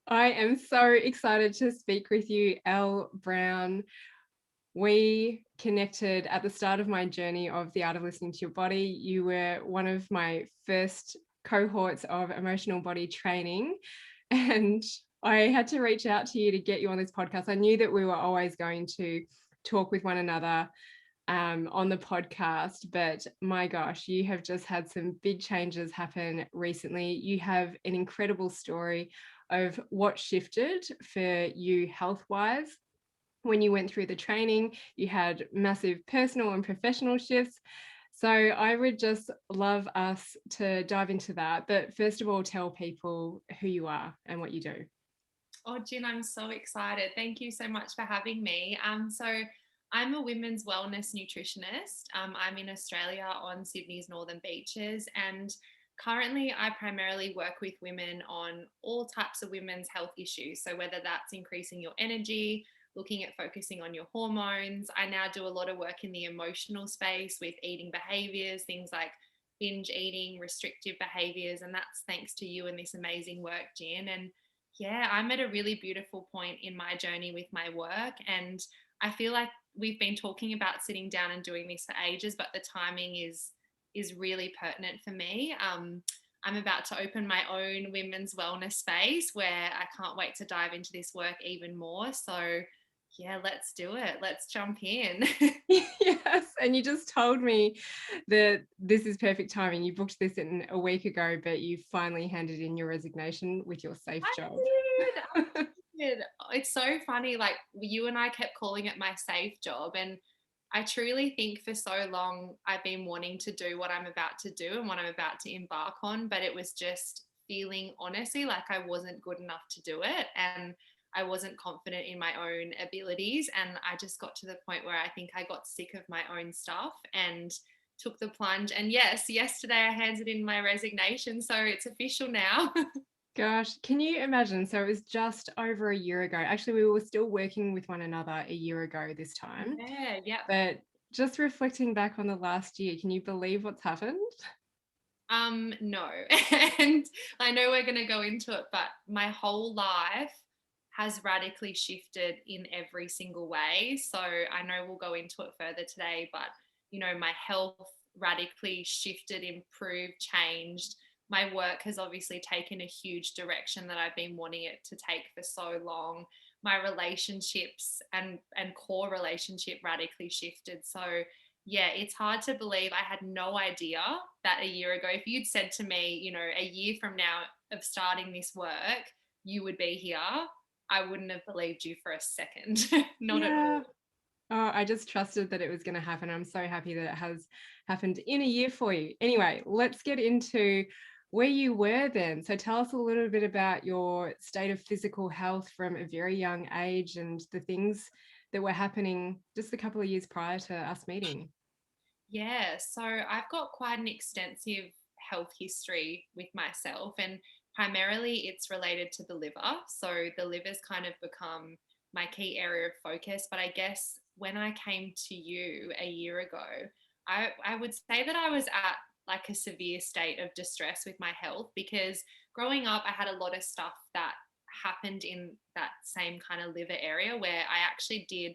I am so excited to speak with you, Elle Brown. We connected at the start of my journey of the art of listening to your body. You were one of my first cohorts of emotional body training, and I had to reach out to you to get you on this podcast. I knew that we were always going to talk with one another on the podcast, but my gosh, you have just had some big changes happen recently. You have an incredible story of what shifted for you health wise. When you went through the training, you had massive personal and professional shifts. So I would just love us to dive into that. But first of all, tell people who you are and what you do. Oh, Jin, I'm so excited. Thank you so much for having me. So I'm a women's wellness nutritionist. I'm in Australia on Sydney's northern beaches, and currently I primarily work with women on all types of women's health issues. So whether that's increasing your energy, looking at focusing on your hormones. I now do a lot of work in the emotional space with eating behaviours, things like binge eating, restrictive behaviours, and that's thanks to you and this amazing work, Jin. And yeah, I'm at a really beautiful point in my journey with my work. And I feel like we've been talking about sitting down and doing this for ages, but the timing is really pertinent for me. I'm about to open my own women's wellness space where I can't wait to dive into this work even more. So yeah, let's do it. Let's jump in. Yes, and you just told me that this is perfect timing. You booked this in a week ago, but you finally handed in your resignation with your safe I job. did. I did. It's so funny. Like you and I kept calling it my safe job. And I truly think for so long I've been wanting to do what I'm about to do and what I'm about to embark on. But it was just feeling honestly like I wasn't good enough to do it. And I wasn't confident in my own abilities. And I just got to the point where I think I got sick of my own stuff and took the plunge. And yes, yesterday I handed in my resignation. So it's official now. Gosh, can you imagine? So it was just over a year ago. Actually, we were still working with one another a year ago this time. Yeah, yep. But just reflecting back on the last year, can you believe what's happened? No. And I know we're going to go into it, but my whole life has radically shifted in every single way. So I know we'll go into it further today, but my health radically shifted, improved, changed. My work has obviously taken a huge direction that I've been wanting it to take for so long. My relationships and core relationship radically shifted. So yeah, it's hard to believe. I had no idea that a year ago, if you'd said to me, a year from now of starting this work, you would be here, I wouldn't have believed you for a second. Not at Yeah. all. Oh, I just trusted that it was going to happen. I'm so happy that it has happened in a year for you. Anyway, let's get into where you were then. So tell us a little bit about your state of physical health from a very young age and the things that were happening just a couple of years prior to us meeting. Yeah, so I've got quite an extensive health history with myself, and primarily it's related to the liver. So the liver's kind of become my key area of focus. But I guess when I came to you a year ago, I would say that I was at like a severe state of distress with my health because growing up, I had a lot of stuff that happened in that same kind of liver area where I actually did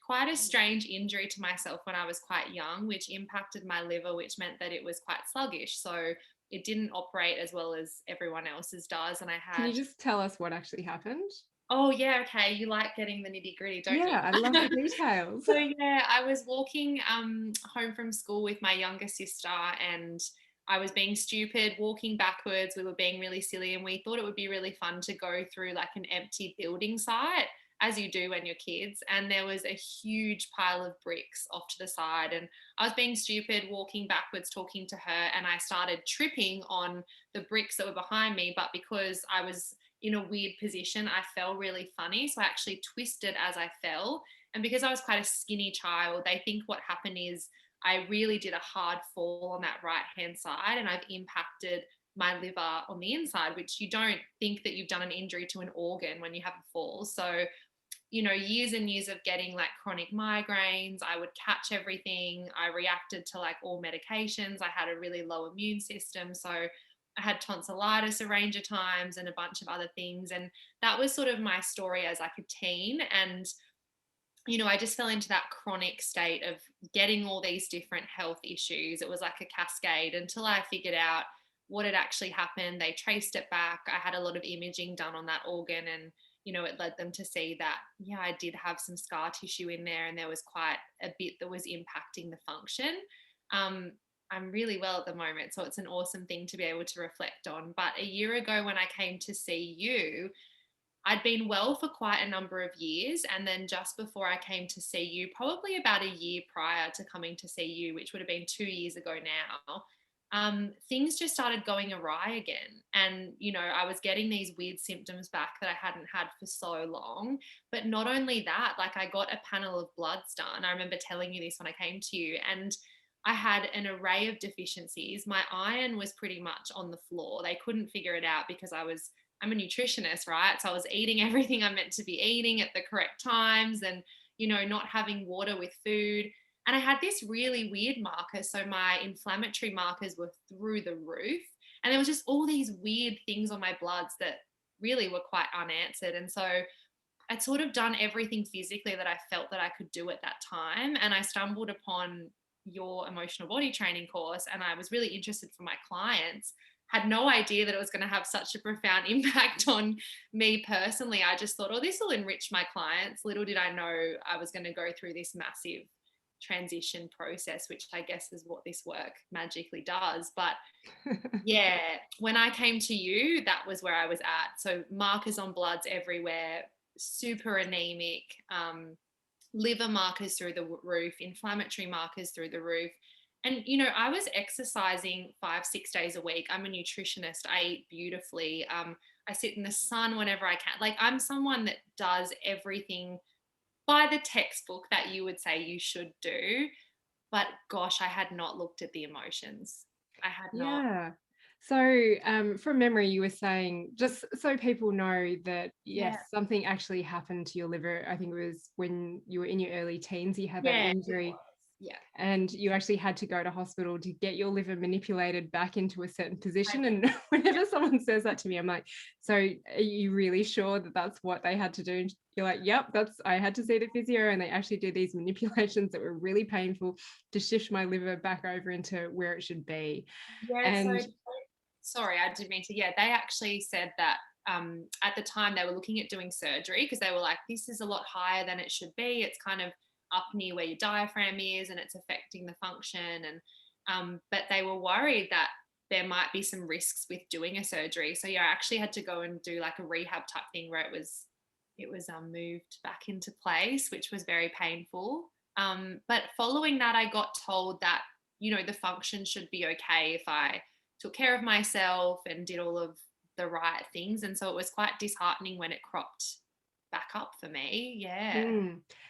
quite a strange injury to myself when I was quite young, which impacted my liver, which meant that it was quite sluggish. So it didn't operate as well as everyone else's does. And I Can you had, just tell us what actually happened? oh, yeah, okay, you like getting the nitty gritty, don't Yeah, I love the you? details. So yeah, I was walking home from school with my younger sister, and I was being stupid, walking backwards. We were being really silly, and we thought it would be really fun to go through like an empty building site, as you do when you're kids. And there was a huge pile of bricks off to the side, and I was being stupid, walking backwards, talking to her, and I started tripping on the bricks that were behind me. But because I was in a weird position, I fell really funny, so I actually twisted as I fell, and because I was quite a skinny child, they think what happened is I really did a hard fall on that right hand side, and I've impacted my liver on the inside, which you don't think that you've done an injury to an organ when you have a fall. So, years and years of getting like chronic migraines, I would catch everything. I reacted to like all medications. I had a really low immune system. So, I had tonsillitis a range of times and a bunch of other things. And that was sort of my story as like a teen. And I just fell into that chronic state of getting all these different health issues. It was like a cascade until I figured out what had actually happened. They traced it back. I had a lot of imaging done on that organ, and it led them to see that, yeah, I did have some scar tissue in there, and there was quite a bit that was impacting the function. Um, I'm really well at the moment, so it's an awesome thing to be able to reflect on. But a year ago, when I came to see you, I'd been well for quite a number of years. And then just before I came to see you, probably about a year prior to coming to see you, which would have been 2 years ago now, things just started going awry again. And, I was getting these weird symptoms back that I hadn't had for so long. But not only that, like I got a panel of bloods done. I remember telling you this when I came to you. And I had an array of deficiencies. My iron was pretty much on the floor. They couldn't figure it out because I'm a nutritionist, right? So I was eating everything I'm meant to be eating at the correct times and, not having water with food. And I had this really weird marker. So my inflammatory markers were through the roof. And there was just all these weird things on my bloods that really were quite unanswered. And so I'd sort of done everything physically that I felt that I could do at that time. And I stumbled upon your emotional body training course, and I was really interested for my clients. Had no idea that it was going to have such a profound impact on me personally. I just thought, oh, this will enrich my clients. Little did I know I was going to go through this massive transition process, which I guess is what this work magically does. But yeah, when I came to you, that was where I was at. So markers on bloods everywhere, super anemic, liver markers through the roof, inflammatory markers through the roof. And, I was exercising 5-6 days a week. I'm a nutritionist. I eat beautifully. I sit in the sun whenever I can. Like, I'm someone that does everything by the textbook that you would say you should do. But gosh, I had not looked at the emotions. I had not. Yeah. So from memory, you were saying, just so people know that, yes, Yeah. something actually happened to your liver. I think it was when you were in your early teens, you had that Yeah. injury. Yeah. And you actually had to go to hospital to get your liver manipulated back into a certain position. I, And whenever someone says that to me, I'm like, so are you really sure that that's what they had to do? And you're like, yep, I had to see the physio, and they actually did these manipulations that were really painful to shift my liver back over into where it should be. yeah. So And sorry, I didn't mean to. Yeah, they actually said that at the time they were looking at doing surgery because they were like, this is a lot higher than it should be. It's kind of up near where your diaphragm is and it's affecting the function. And but they were worried that there might be some risks with doing a surgery. So yeah, I actually had to go and do like a rehab type thing where it was moved back into place, which was very painful. But following that, I got told that the function should be okay if I took care of myself and did all of the right things. And so it was quite disheartening when it cropped back up for me. Yeah.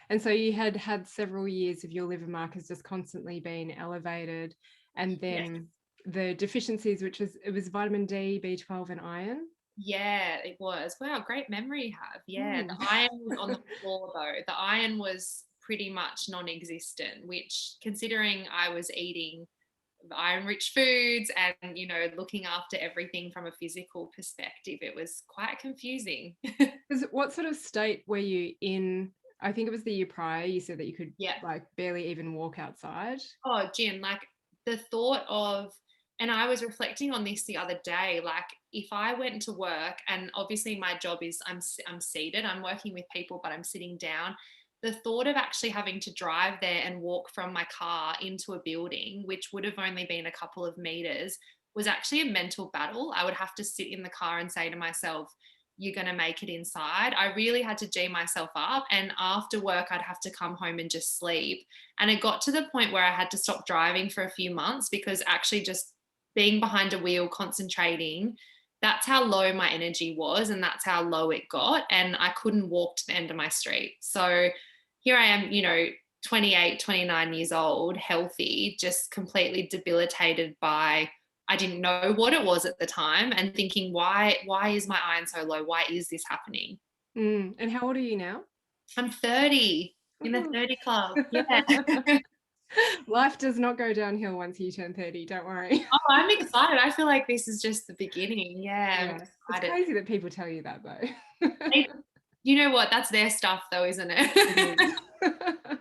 and so you had several years of your liver markers just constantly being elevated, and Yes. then the deficiencies, it was vitamin D, B12, and iron. Yeah, it was. Wow, great memory you have. Yeah. Mm. The iron was on the floor though. The iron was pretty much non-existent, which considering I was eating iron rich foods and looking after everything from a physical perspective, it was quite confusing. 'Cause what sort of state were you in? I think it was the year prior. You said that you could Yeah. like barely even walk outside. Oh, Jin, like the thought of, and I was reflecting on this the other day, like if I went to work, and obviously my job is I'm seated, I'm working with people, but I'm sitting down. The thought of actually having to drive there and walk from my car into a building, which would have only been a couple of meters, was actually a mental battle. I would have to sit in the car and say to myself, you're going to make it inside. I really had to G myself up. And after work, I'd have to come home and just sleep. And it got to the point where I had to stop driving for a few months because actually just being behind a wheel, concentrating, that's how low my energy was. And that's how low it got. And I couldn't walk to the end of my street. So here I am, 28, 29 years old, healthy, just completely debilitated by, I didn't know what it was at the time, and thinking, why is my iron so low? Why is this happening? And how old are you now? I'm 30, in the Woohoo. 30 club. Yeah. Life does not go downhill once you turn 30, don't worry. Oh, I'm excited. I feel like this is just the beginning. Yeah, I'm Yeah, it's excited. crazy that people tell you that though. They- You know what? That's their stuff though, isn't It it? is.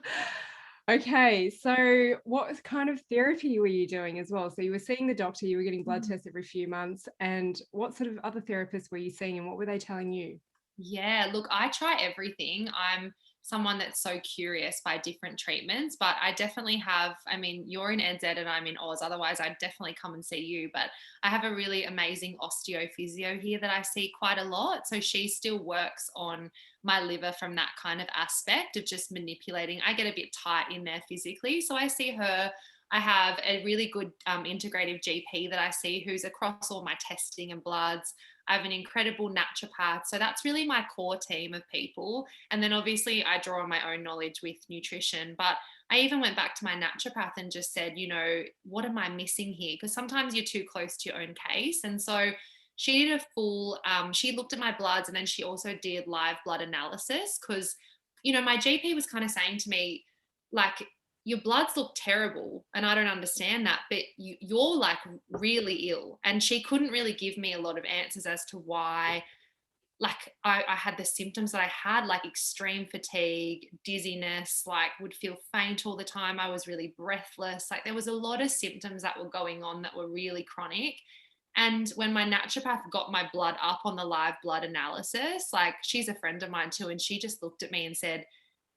Okay, so what kind of therapy were you doing as well? So you were seeing the doctor, you were getting blood tests every few months, and what sort of other therapists were you seeing and what were they telling you? Yeah, look, I try everything. I'm someone that's so curious by different treatments, but I definitely have, I mean, you're in NZ and I'm in Oz, otherwise I'd definitely come and see you. But I have a really amazing osteophysio here that I see quite a lot. So she still works on my liver from that kind of aspect of just manipulating. I get a bit tight in there physically. So I see her. I have a really good integrative GP that I see who's across all my testing and bloods. I have an incredible naturopath. So that's really my core team of people. And then obviously I draw on my own knowledge with nutrition. But I even went back to my naturopath and just said, you know, what am I missing here? Because sometimes you're too close to your own case. And so she did a full, she looked at my bloods and then she also did live blood analysis because, you know, my GP was kind of saying to me, like, your bloods look terrible and I don't understand that, but you're like really ill. And she couldn't really give me a lot of answers as to why, like I had the symptoms that I had, like extreme fatigue, dizziness, like would feel faint all the time. I was really breathless. Like there was a lot of symptoms that were going on that were really chronic. And when my naturopath got my blood up on the live blood analysis, like she's a friend of mine too, and she just looked at me and said,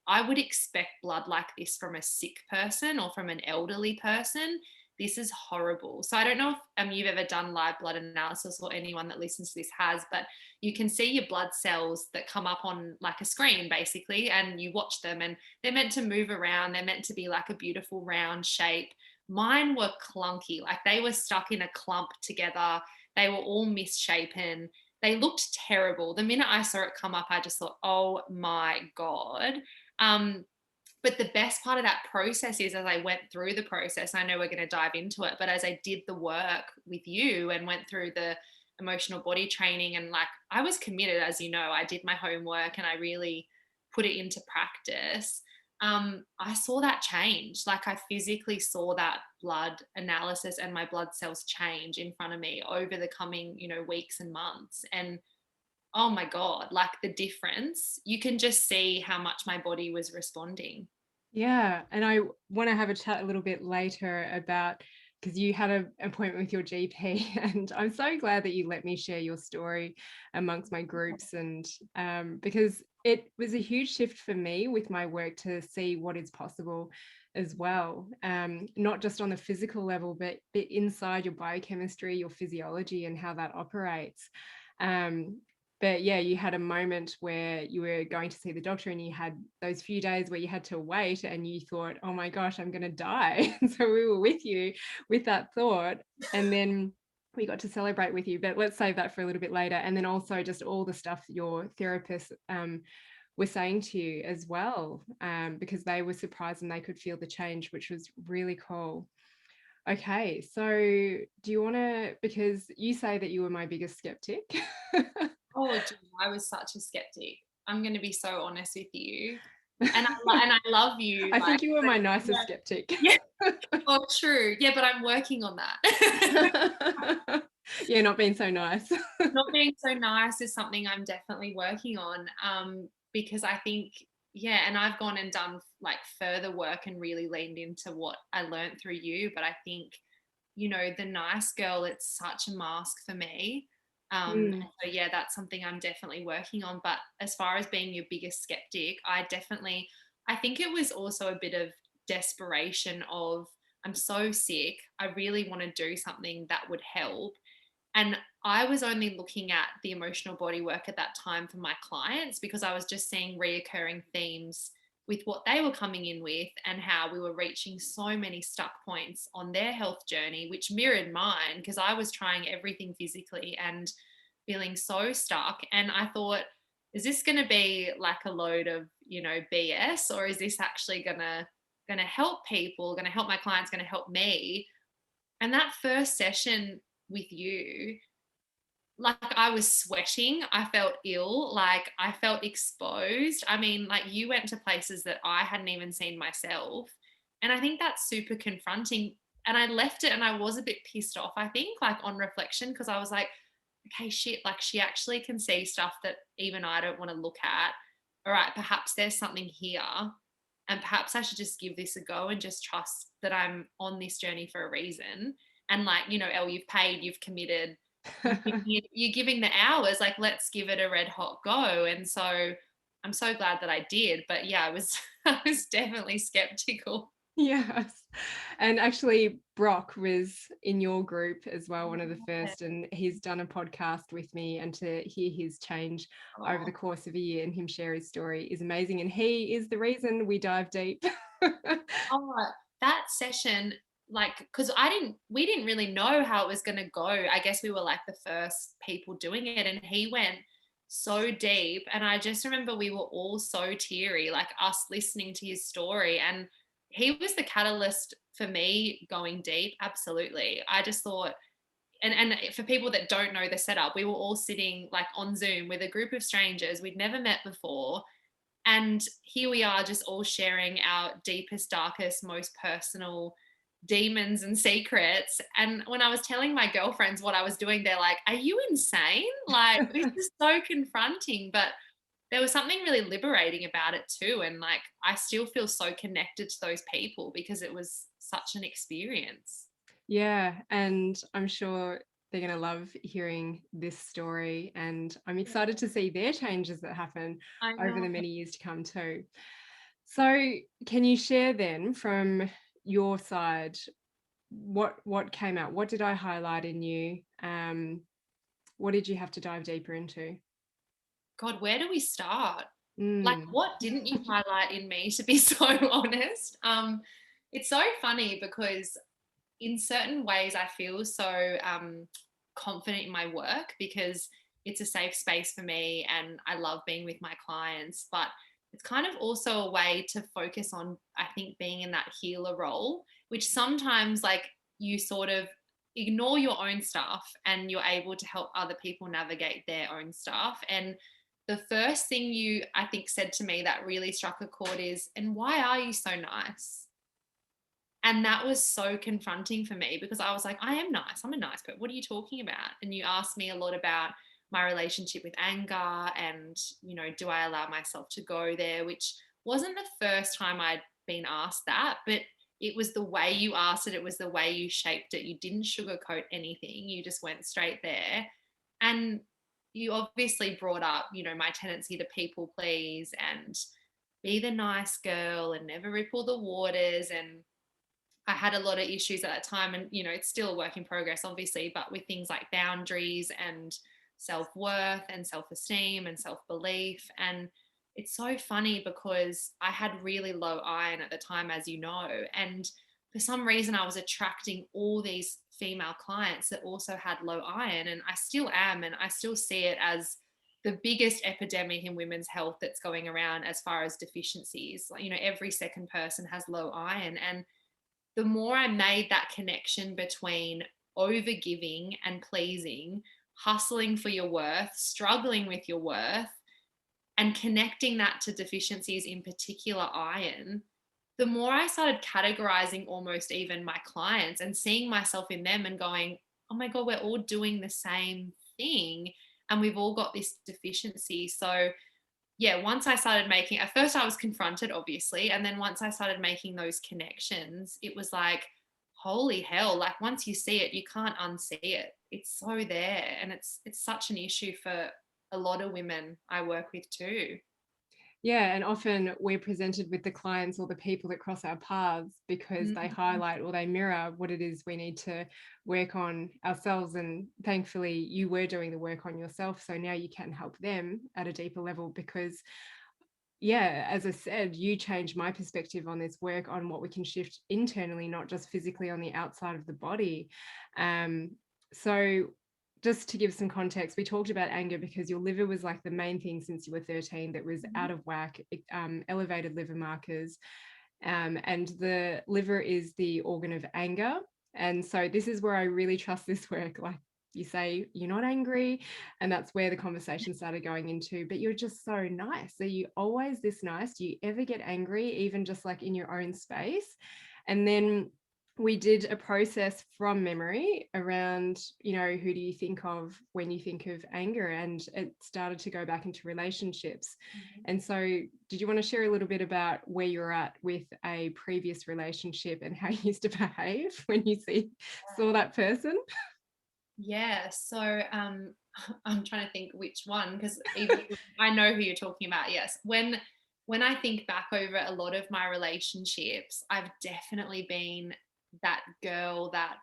I would expect blood like this from a sick person or from an elderly person. This is horrible. So I don't know if you've ever done live blood analysis or anyone that listens to this has, but you can see your blood cells that come up on like a screen basically, and you watch them and they're meant to move around. They're meant to be like a beautiful round shape. Mine were clunky, like they were stuck in a clump together. They were all misshapen. They looked terrible. The minute I saw it come up, I just thought, oh my God. Um, but the best part of that process is as I went through the process, I know we're going to dive into it, but as I did the work with you and went through the emotional body training and like I was committed, as you know, I did my homework and I really put it into practice. I saw that change. Like I physically saw that blood analysis and my blood cells change in front of me over the coming, you know, weeks and months. And oh my God, like the difference, you can just see how much my body was responding. Yeah, and I want to have a chat a little bit later about because you had an appointment with your GP, and I'm so glad that you let me share your story amongst my groups, and because it was a huge shift for me with my work to see what is possible as well, not just on the physical level, but inside your biochemistry, your physiology, and how that operates. Um, but yeah, you had a moment where you were going to see the doctor and you had those few days where you had to wait and you thought, oh my gosh, I'm going to die. And so we were with you with that thought. And then we got to celebrate with you, but let's save that for a little bit later. And then also just all the stuff your therapist were saying to you as well, because they were surprised and they could feel the change, which was really cool. Okay, so do you want to, because you say that you were my biggest skeptic. Oh, Jim, I was such a skeptic. I'm going to be so honest with you. And and I love you. I Like, think you were my nicest yeah, skeptic. yeah. Oh, true. Yeah, but I'm working on that. Yeah, not being so nice. Not being so nice is something I'm definitely working on. Because I think, yeah, and I've gone and done like further work and really leaned into what I learned through you. But I think, you know, the nice girl, it's such a mask for me. Mm, So yeah, that's something I'm definitely working on. But as far as being your biggest skeptic, I think it was also a bit of desperation of, I'm so sick. I really want to do something that would help. And I was only looking at the emotional body work at that time for my clients because I was just seeing reoccurring themes with what they were coming in with and how we were reaching so many stuck points on their health journey, which mirrored mine because I was trying everything physically and feeling so stuck. And I thought, is this going to be like a load of, you know, BS, or is this actually going to help people, going to help my clients, going to help me? And that first session with you, like I was sweating, I felt ill, like I felt exposed. I mean, like you went to places that I hadn't even seen myself. And I think that's super confronting. And I left it and I was a bit pissed off, I think, like on reflection, because I was like, okay, shit, like she actually can see stuff that even I don't want to look at. All right, perhaps there's something here. And perhaps I should just give this a go and just trust that I'm on this journey for a reason. And like, you know, Elle, you've paid, you've committed, you're giving the hours, like, let's give it a red hot go. And so I'm so glad that I did. But yeah, I was I was definitely skeptical. Yes. And actually, Brock was in your group as well, one of the first, and he's done a podcast with me. And to hear his change over the Oh, course of a year and him share his story is amazing. And he is the reason we dive deep. oh, that session, like, because we didn't really know how it was going to go. I guess we were like the first people doing it, and he went so deep. And I just remember we were all so teary, like us listening to his story. And he was the catalyst for me going deep. Absolutely. I just thought, and for people that don't know the setup, we were all sitting like on Zoom with a group of strangers we'd never met before, and here we are just all sharing our deepest, darkest, most personal demons and secrets. And when I was telling my girlfriends what I was doing, they're like, are you insane? Like, this is so confronting. But there was something really liberating about it too. And like, I still feel so connected to those people because it was such an experience. Yeah, and I'm sure they're going to love hearing this story. And I'm excited to see their changes that happen I over know. the many years to come too. So, can you share then from your side what came out? What did I highlight in you? What did you have to dive deeper into? God, where do we start? Like, Mm. what didn't you highlight in me, to be so honest? It's so funny because in certain ways I feel so confident in my work because it's a safe space for me and I love being with my clients. But it's kind of also a way to focus on, I think, being in that healer role, which sometimes like you sort of ignore your own stuff and you're able to help other people navigate their own stuff. And the first thing you, I think, said to me that really struck a chord is, and why are you so nice? And that was so confronting for me because I was like, I am nice. I'm a nice person. What are you talking about? And you asked me a lot about my relationship with anger and, you know, do I allow myself to go there? Which wasn't the first time I'd been asked that, but it was the way you asked it. It was the way you shaped it. You didn't sugarcoat anything. You just went straight there. And you obviously brought up, you know, my tendency to people please and be the nice girl and never ripple the waters. And I had a lot of issues at that time, and you know, it's still a work in progress, obviously, but with things like boundaries and self-worth and self-esteem and self-belief. And it's so funny because I had really low iron at the time, as you know, and for some reason I was attracting all these female clients that also had low iron, and I still am, and I still see it as the biggest epidemic in women's health that's going around as far as deficiencies. Like, you know, every second person has low iron. And the more I made that connection between overgiving and pleasing, hustling for your worth, struggling with your worth, and connecting that to deficiencies, in particular iron, the more I started categorizing almost even my clients and seeing myself in them and going, oh my God, we're all doing the same thing and we've all got this deficiency. So yeah, once I started making, at first I was confronted, obviously. And then once I started making those connections, it was like, holy hell, like once you see it, you can't unsee it. It's so there. And it's such an issue for a lot of women I work with too. Yeah, and often we're presented with the clients or the people that cross our paths because they Mhm. highlight or they mirror what it is we need to work on ourselves. And thankfully, you were doing the work on yourself. So now you can help them at a deeper level because, yeah, as I said, you changed my perspective on this work on what we can shift internally, not just physically on the outside of the body. Um, so just to give some context, we talked about anger because your liver was like the main thing since you were 13 that was out of whack, elevated liver markers. And the liver is the organ of anger. And so this is where I really trust this work. Like you say, you're not angry. And that's where the conversation started going into, but you're just so nice. Are you always this nice? Do you ever get angry, even just like in your own space? And then we did a process from memory around, who do you think of when you think of anger? And it started to go back into relationships. And so did you want to share a little bit about where you're at with a previous relationship and how you used to behave when you saw that person? Yeah, so I'm trying to think which one, because even I know who you're talking about. Yes, when I think back over a lot of my relationships, I've definitely been that girl that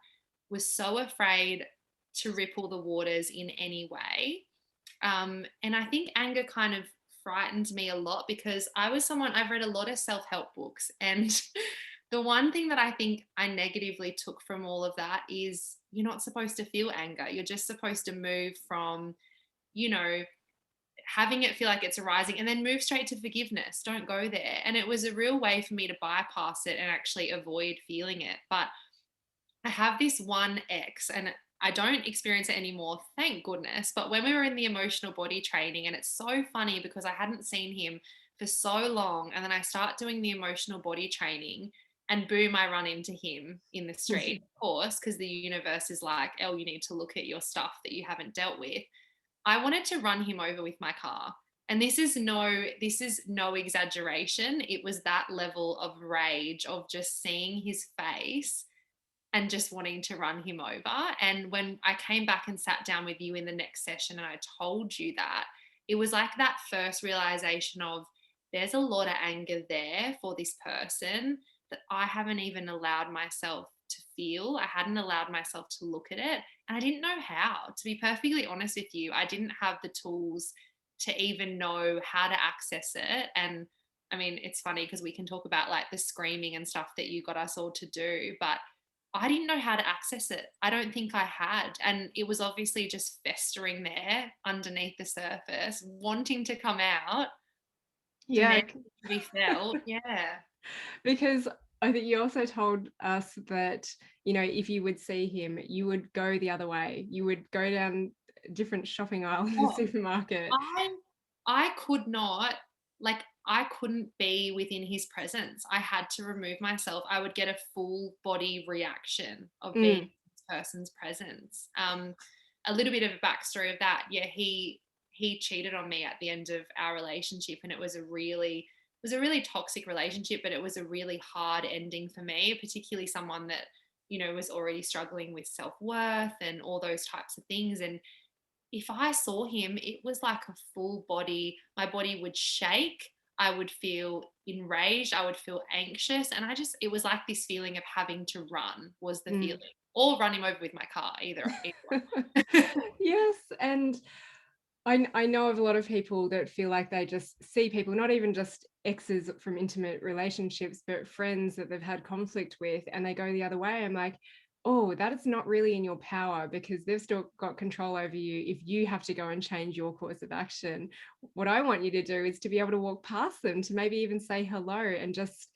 was so afraid to ripple the waters in any way. And I think anger kind of frightened me a lot because I've read a lot of self-help books, and the one thing that I think I negatively took from all of that is you're not supposed to feel anger. You're just supposed to move from, you know, having it feel like it's arising and then move straight to forgiveness. Don't go there. And it was a real way for me to bypass it and actually avoid feeling it. But I have this one ex, and I don't experience it anymore, thank goodness. But when we were in the emotional body training, and it's so funny because I hadn't seen him for so long, and then I start doing the emotional body training, and boom, I run into him in the street, of course, because the universe is like, Elle, you need to look at your stuff that you haven't dealt with. I wanted to run him over with my car. And this is no exaggeration. It was that level of rage of just seeing his face and just wanting to run him over. And when I came back and sat down with you in the next session and I told you that, it was like that first realization of there's a lot of anger there for this person that I haven't even allowed myself to feel. I hadn't allowed myself to look at it. And I didn't know how. To be perfectly honest with you, I didn't have the tools to even know how to access it. And I mean, it's funny because we can talk about like the screaming and stuff that you got us all to do, but I didn't know how to access it. I don't think I had. And it was obviously just festering there underneath the surface, wanting to come out, Yeah. demanding to be felt. Yeah. Because I think you also told us that, if you would see him, you would go the other way. You would go down a different shopping aisle in the Oh, supermarket. I could not, like, I couldn't be within his presence. I had to remove myself. I would get a full body reaction of being in this person's presence. A little bit of a backstory of that. Yeah, he cheated on me at the end of our relationship, and it was a really toxic relationship, but it was a really hard ending for me, particularly someone that, was already struggling with self-worth and all those types of things. And if I saw him, it was like a full body, my body would shake. I would feel enraged. I would feel anxious. And it was like this feeling of having to run was the feeling, or run him over with my car, either one. Yes. And I know of a lot of people that feel like they just see people, not even just exes from intimate relationships, but friends that they've had conflict with, and they go the other way. I'm like, oh, that is not really in your power because they've still got control over you if you have to go and change your course of action. What I want you to do is to be able to walk past them, to maybe even say hello, and just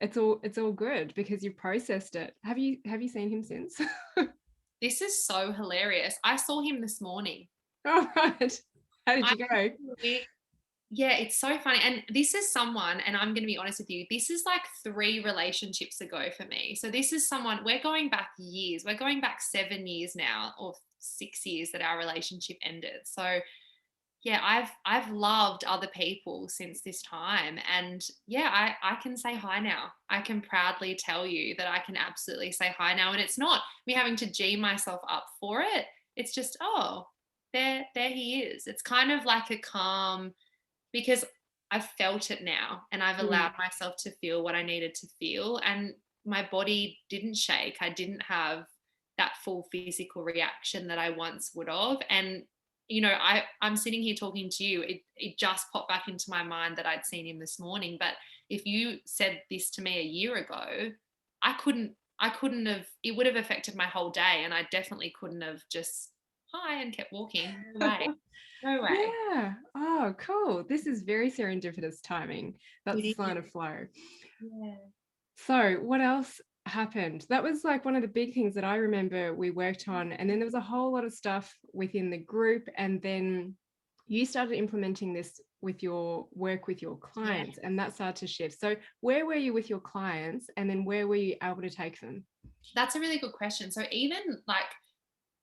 it's all good because you've processed it. Have you seen him since? This is so hilarious. I saw him this morning. All right. How did you go? Yeah, it's so funny. And this is someone, and I'm going to be honest with you, this is like 3 relationships ago for me. So this is someone, we're going back years. We're going back 7 years now, or 6 years that our relationship ended. So yeah, I've loved other people since this time. And yeah, I can say hi now. I can proudly tell you that I can absolutely say hi now. And it's not me having to G myself up for it. It's just, oh, there he is. It's kind of like a calm, because I've felt it now and I've allowed myself to feel what I needed to feel. And my body didn't shake. I didn't have that full physical reaction that I once would have. And, I'm sitting here talking to you. It just popped back into my mind that I'd seen him this morning. But if you said this to me a year ago, I couldn't have, it would have affected my whole day. And I definitely couldn't have just hi and kept walking. No way. No way. Yeah. Oh, cool. This is very serendipitous timing. That's a It sign is. of flow. Yeah. So, what else happened? That was like one of the big things that I remember we worked on. And then there was a whole lot of stuff within the group. And then you started implementing this with your work with your Yeah. clients, and that started to shift. So where were you with your clients, and then where were you able to take them? That's a really good question. So even like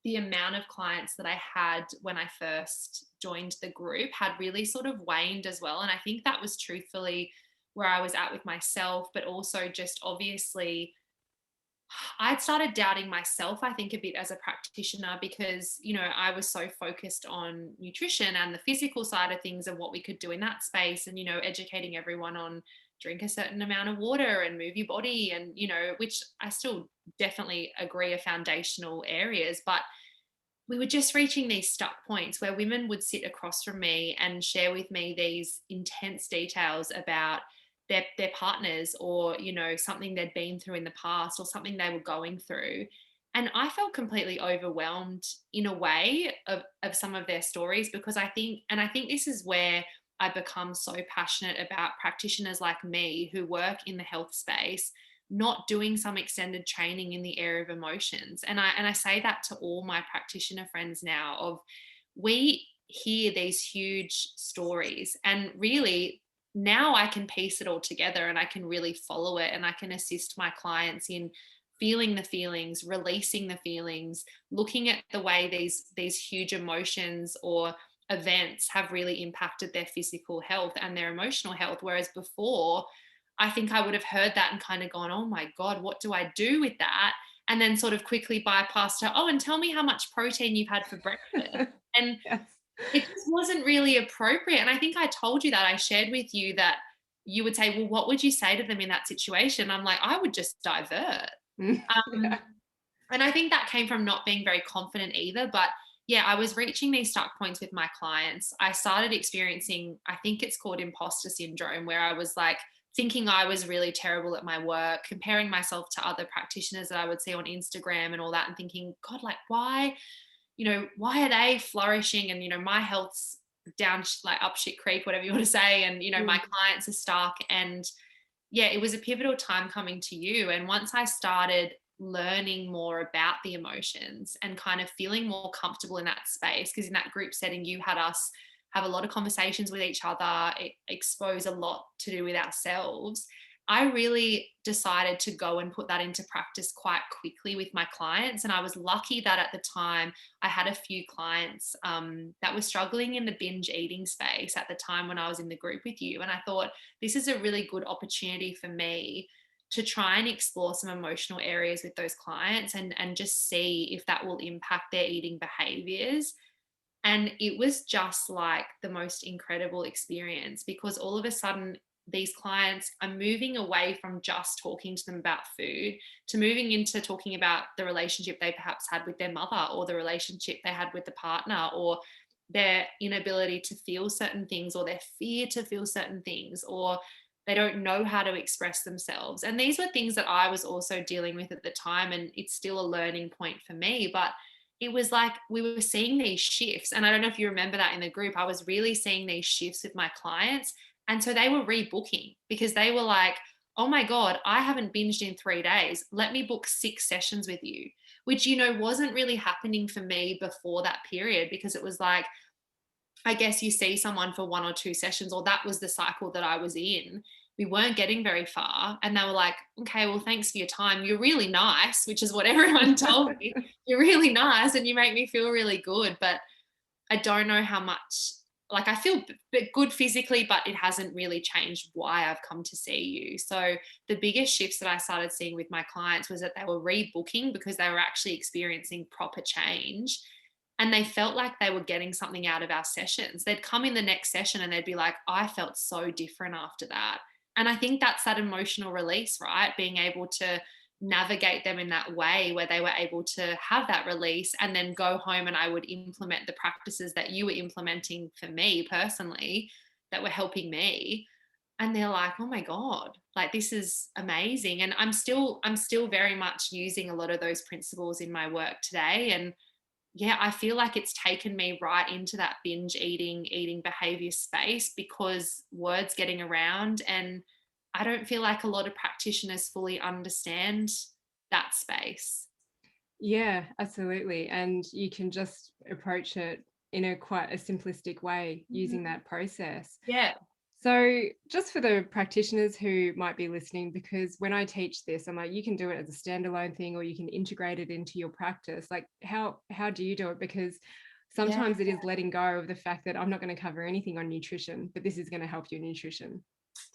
the amount of clients that I had when I first joined the group had really sort of waned as well. And I think that was truthfully where I was at with myself, but also just obviously I'd started doubting myself, I think, a bit as a practitioner because, I was so focused on nutrition and the physical side of things and what we could do in that space and, educating everyone on drink a certain amount of water and move your body and, which I still definitely agree are foundational areas. But we were just reaching these stuck points where women would sit across from me and share with me these intense details about their partners or something they'd been through in the past or something they were going through, and I felt completely overwhelmed in a way of some of their stories because I think this is where I become so passionate about practitioners like me who work in the health space not doing some extended training in the area of emotions. And I say that to all my practitioner friends now of we hear these huge stories and really now I can piece it all together and I can really follow it and I can assist my clients in feeling the feelings, releasing the feelings, looking at the way these huge emotions or events have really impacted their physical health and their emotional health. Whereas before, I think I would have heard that and kind of gone, oh my God, what do I do with that? And then sort of quickly bypassed her, oh, and tell me how much protein you've had for breakfast. And Yes. it just wasn't really appropriate. And I think I told you that I shared with you that you would say, well, what would you say to them in that situation? I'm like, I would just divert. Yeah. And I think that came from not being very confident either. But yeah, I was reaching these stuck points with my clients. I started experiencing, I think it's called imposter syndrome, where I was like thinking I was really terrible at my work, comparing myself to other practitioners that I would see on Instagram and all that, and thinking, God, like, why are they flourishing? And, my health's down, like up shit creek, whatever you want to say. And, my Mm. clients are stuck. And yeah, it was a pivotal time coming to you. And once I started learning more about the emotions and kind of feeling more comfortable in that space, because in that group setting, you had us have a lot of conversations with each other, expose a lot to do with ourselves. I really decided to go and put that into practice quite quickly with my clients. And I was lucky that at the time I had a few clients that were struggling in the binge eating space at the time when I was in the group with you. And I thought, this is a really good opportunity for me to try and explore some emotional areas with those clients and just see if that will impact their eating behaviors. And it was just like the most incredible experience because all of a sudden, these clients are moving away from just talking to them about food to moving into talking about the relationship they perhaps had with their mother or the relationship they had with the partner or their inability to feel certain things or their fear to feel certain things or they don't know how to express themselves. And these were things that I was also dealing with at the time. And it's still a learning point for me. But it was like we were seeing these shifts. And I don't know if you remember that in the group, I was really seeing these shifts with my clients. And so they were rebooking because they were like, oh my God, I haven't binged in 3 days. Let me book 6 sessions with you, which, wasn't really happening for me before that period because it was like, I guess you see someone for 1 or 2 sessions, or that was the cycle that I was in. We weren't getting very far. And they were like, okay, well, thanks for your time. You're really nice, which is what everyone told me. You're really nice and you make me feel really good. But I don't know how much, like, I feel good physically, but it hasn't really changed why I've come to see you. So the biggest shifts that I started seeing with my clients was that they were rebooking because they were actually experiencing proper change and they felt like they were getting something out of our sessions. They'd come in the next session and they'd be like, I felt so different after that. And I think that's that emotional release, right? Being able to navigate them in that way where they were able to have that release and then go home and I would implement the practices that you were implementing for me personally that were helping me. And they're like, oh my God, like this is amazing. And I'm still very much using a lot of those principles in my work today. And yeah, I feel like it's taken me right into that binge eating behavior space because word's getting around and I don't feel like a lot of practitioners fully understand that space. Yeah, absolutely. And you can just approach it in a quite a simplistic way using that process. Yeah. So just for the practitioners who might be listening, because when I teach this, I'm like, you can do it as a standalone thing or you can integrate it into your practice. Like how do you do it? Because Yeah. sometimes it is letting go of the fact that I'm not going to cover anything on nutrition, but this is going to help your nutrition.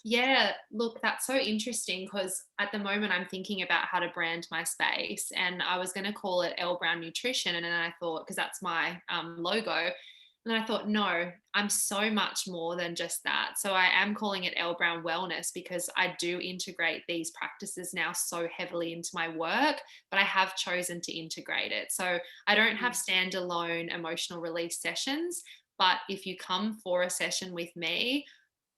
Yeah, look, that's so interesting because at the moment I'm thinking about how to brand my space, and I was going to call it Elle Brown Nutrition. And then I thought, because that's my logo, and then I thought, no, I'm so much more than just that. So I am calling it Elle Brown Wellness because I do integrate these practices now so heavily into my work, but I have chosen to integrate it. So I don't have standalone emotional release sessions, but if you come for a session with me,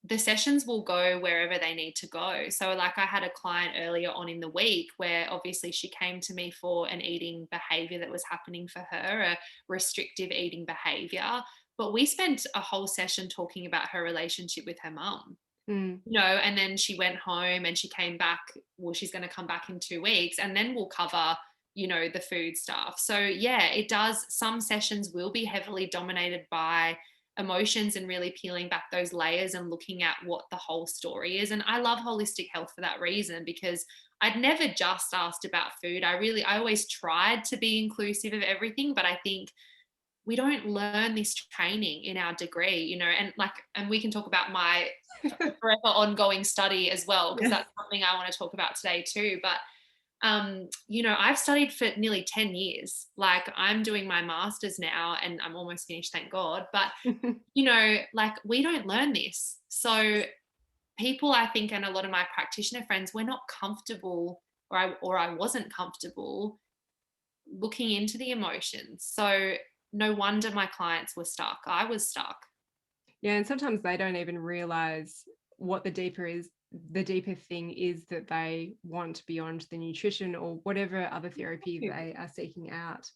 the sessions will go wherever they need to go. So like I had a client earlier on in the week where obviously she came to me for an eating behavior that was happening for her, a restrictive eating behavior. But we spent a whole session talking about her relationship with her mum. Mm. And then she went home and she came back. Well, she's going to come back in 2 weeks, and then we'll cover the food stuff. So yeah, it does. Some sessions will be heavily dominated by emotions and really peeling back those layers and looking at what the whole story is. And I love holistic health for that reason, because I'd never just asked about food. I always tried to be inclusive of everything, but I think we don't learn this training in our degree, and we can talk about my forever ongoing study as well, because that's something I want to talk about today too. But I've studied for nearly 10 years. Like I'm doing my master's now and I'm almost finished, thank God. But, like we don't learn this. So people, I think, and a lot of my practitioner friends, we're not comfortable, or I wasn't comfortable looking into the emotions. So no wonder my clients were stuck. I was stuck. Yeah, and sometimes they don't even realize what the deeper thing is that they want beyond the nutrition or whatever other therapy they are seeking out.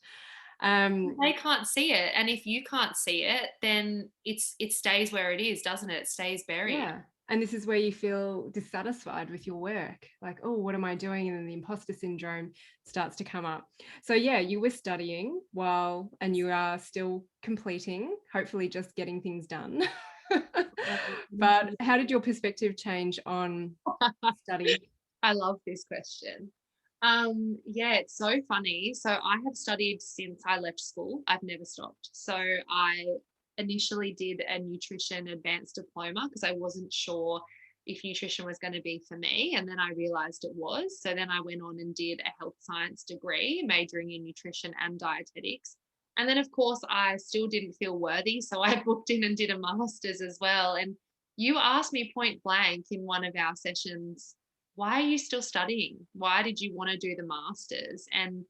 They can't see it, and if you can't see it, then it stays where it is, doesn't it? It stays buried. Yeah. And this is where you feel dissatisfied with your work. Like, oh, what am I doing? And then the imposter syndrome starts to come up. So yeah, you were studying and you are still completing, hopefully just getting things done. But how did your perspective change on study? I love this question. Yeah, it's so funny. So I have studied since I left school. I've never stopped. So I initially did a nutrition advanced diploma because I wasn't sure if nutrition was going to be for me. And then I realized it was. So then I went on and did a health science degree, majoring in nutrition and dietetics. And then, of course, I still didn't feel worthy. So I booked in and did a master's as well. And you asked me point blank in one of our sessions, why are you still studying? Why did you want to do the master's? And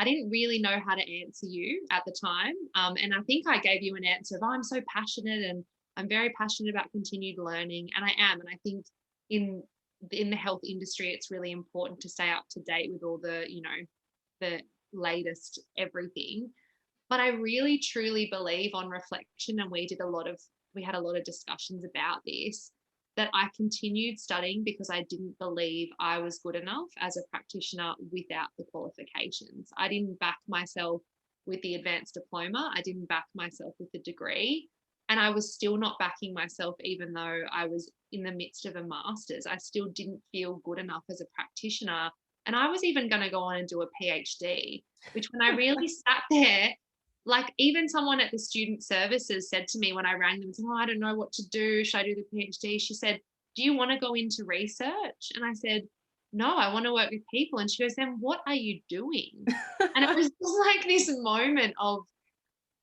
I didn't really know how to answer you at the time. And I think I gave you an answer of, oh, I'm so passionate and I'm very passionate about continued learning. And I am. And I think in the health industry, it's really important to stay up to date with all the latest everything. But I really truly believe on reflection, and we had a lot of discussions about this, that I continued studying because I didn't believe I was good enough as a practitioner without the qualifications. I didn't back myself with the advanced diploma. I didn't back myself with the degree. And I was still not backing myself, even though I was in the midst of a master's. I still didn't feel good enough as a practitioner. And I was even going to go on and do a PhD, which when I really sat there, like even someone at the student services said to me when I rang them and said, oh, I don't know what to do. Should I do the PhD? She said, do you want to go into research? And I said, no, I want to work with people. And she goes, then what are you doing? And it was just like this moment of,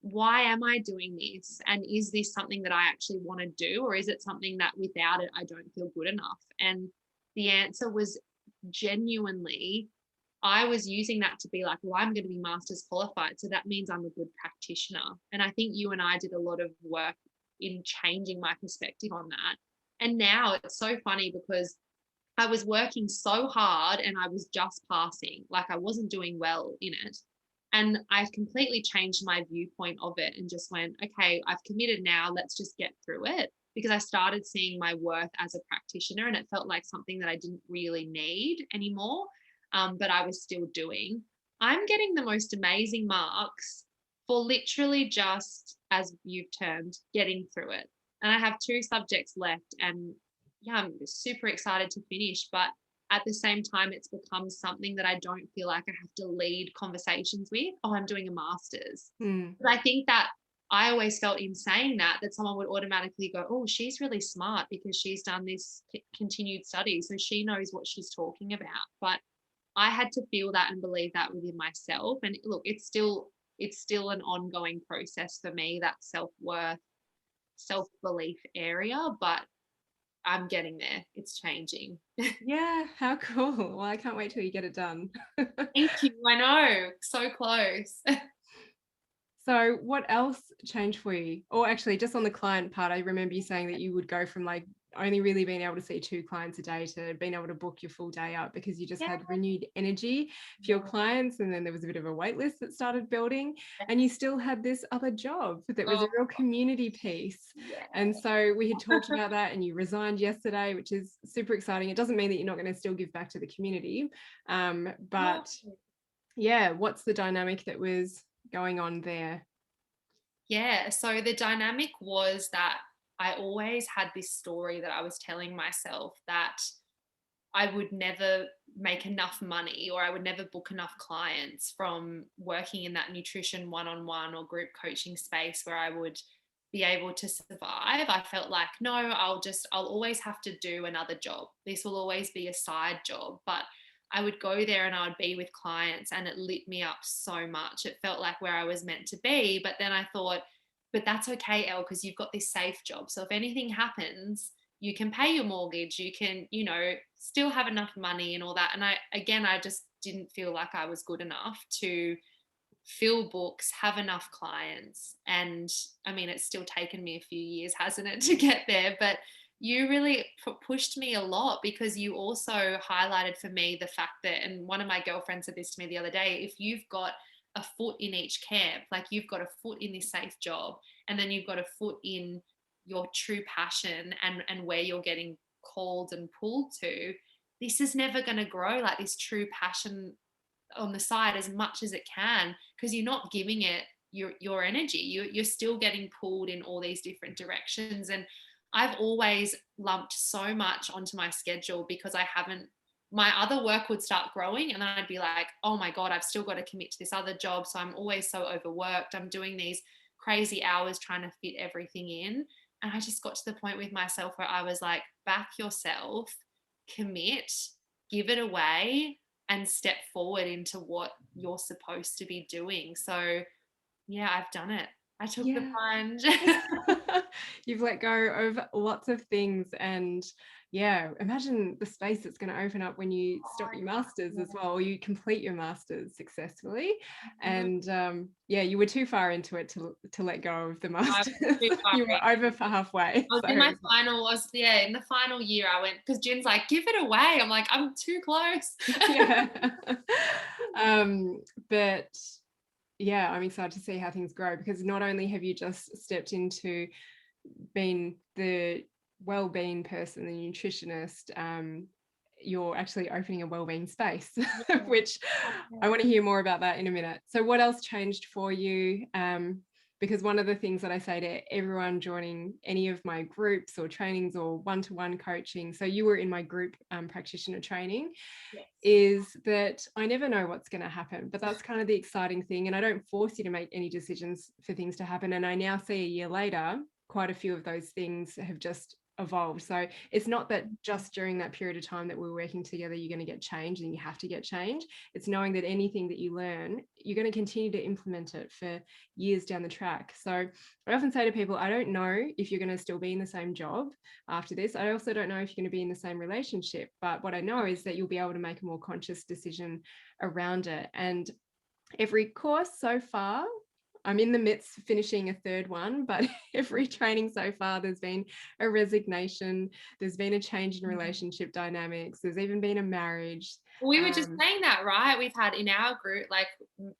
why am I doing this? And is this something that I actually want to do? Or is it something that without it, I don't feel good enough? And the answer was genuinely, I was using that to be like, well, I'm going to be master's qualified. So that means I'm a good practitioner. And I think you and I did a lot of work in changing my perspective on that. And now it's so funny because I was working so hard and I was just passing, like I wasn't doing well in it. And I've completely changed my viewpoint of it and just went, okay, I've committed now. Let's just get through it. Because I started seeing my worth as a practitioner and it felt like something that I didn't really need anymore. But I was still doing. I'm getting the most amazing marks for literally just as you've termed, getting through it. And I have 2 subjects left, and yeah, I'm super excited to finish, but at the same time, it's become something that I don't feel like I have to lead conversations with. Oh, I'm doing a master's. Mm. But I think that I always felt in saying that someone would automatically go, oh, she's really smart because she's done this continued study, so she knows what she's talking about. But I had to feel that and believe that within myself. And look, it's still an ongoing process for me, that self-worth, self-belief area, but I'm getting there. It's changing. Yeah, how cool. Well, I can't wait till you get it done. Thank you. I know. So close. So what else changed for you? Or actually, just on the client part, I remember you saying that you would go from like only really being able to see 2 clients a day to being able to book your full day up because you just Yeah. had renewed energy for your clients. And then there was a bit of a wait list that started building, and you still had this other job that was Oh, a real community piece. yeah. And so we had talked about that, and you resigned yesterday, which is super exciting. It doesn't mean that you're not going to still give back to the community. But yeah, what's the dynamic that was going on there? Yeah. So the dynamic was that I always had this story that I was telling myself that I would never make enough money, or I would never book enough clients from working in that nutrition one-on-one or group coaching space where I would be able to survive. I felt like, no, I'll always have to do another job. This will always be a side job. But I would go there and I would be with clients, and it lit me up so much. It felt like where I was meant to be. But then I thought, but that's okay, Elle, because you've got this safe job. So if anything happens, you can pay your mortgage, you can, still have enough money and all that. And I just didn't feel like I was good enough to fill books, have enough clients. And I mean, it's still taken me a few years, hasn't it, to get there? But you really pushed me a lot, because you also highlighted for me the fact that, and one of my girlfriends said this to me the other day, if you've got a foot in each camp, like you've got a foot in this safe job, and then you've got a foot in your true passion and where you're getting called and pulled to, this is never going to grow, like this true passion on the side, as much as it can, because you're not giving it your energy. You're still getting pulled in all these different directions. And I've always lumped so much onto my schedule, because I haven't, my other work would start growing, and then I'd be like, oh my God, I've still got to commit to this other job. So I'm always so overworked. I'm doing these crazy hours trying to fit everything in. And I just got to the point with myself where I was like, back yourself, commit, give it away, and step forward into what you're supposed to be doing. So yeah, I've done it. I took the Yeah. plunge. You've let go of lots of things, and yeah, imagine the space that's going to open up when you stop your masters as well, or you complete your masters successfully. And yeah, you were too far into it to let go of the masters. You were over for halfway. I was So in my final, in the final year I went, because Jin's like, give it away. I'm like, I'm too close. yeah. But yeah, I'm excited to see how things grow, because not only have you just stepped into being the well-being person, the nutritionist, you're actually opening a well-being space, which I want to hear more about that in a minute. So what else changed for you? Because one of the things that I say to everyone joining any of my groups or trainings or one-to-one coaching, so you were in my group practitioner training, Yes. is that I never know what's going to happen, but that's kind of the exciting thing. And I don't force you to make any decisions for things to happen. And I now see a year later, quite a few of those things have just evolved. So it's not that just during that period of time that we're working together, you're going to get change and you have to get change. It's knowing that anything that you learn, you're going to continue to implement it for years down the track. So I often say to people, I don't know if you're going to still be in the same job after this. I also don't know if you're going to be in the same relationship, but what I know is that you'll be able to make a more conscious decision around it. And every course so far, I'm in the midst of finishing a third one, but every training so far, there's been a resignation, there's been a change in relationship dynamics, there's even been a marriage. We were just saying that, right? We've had in our group, like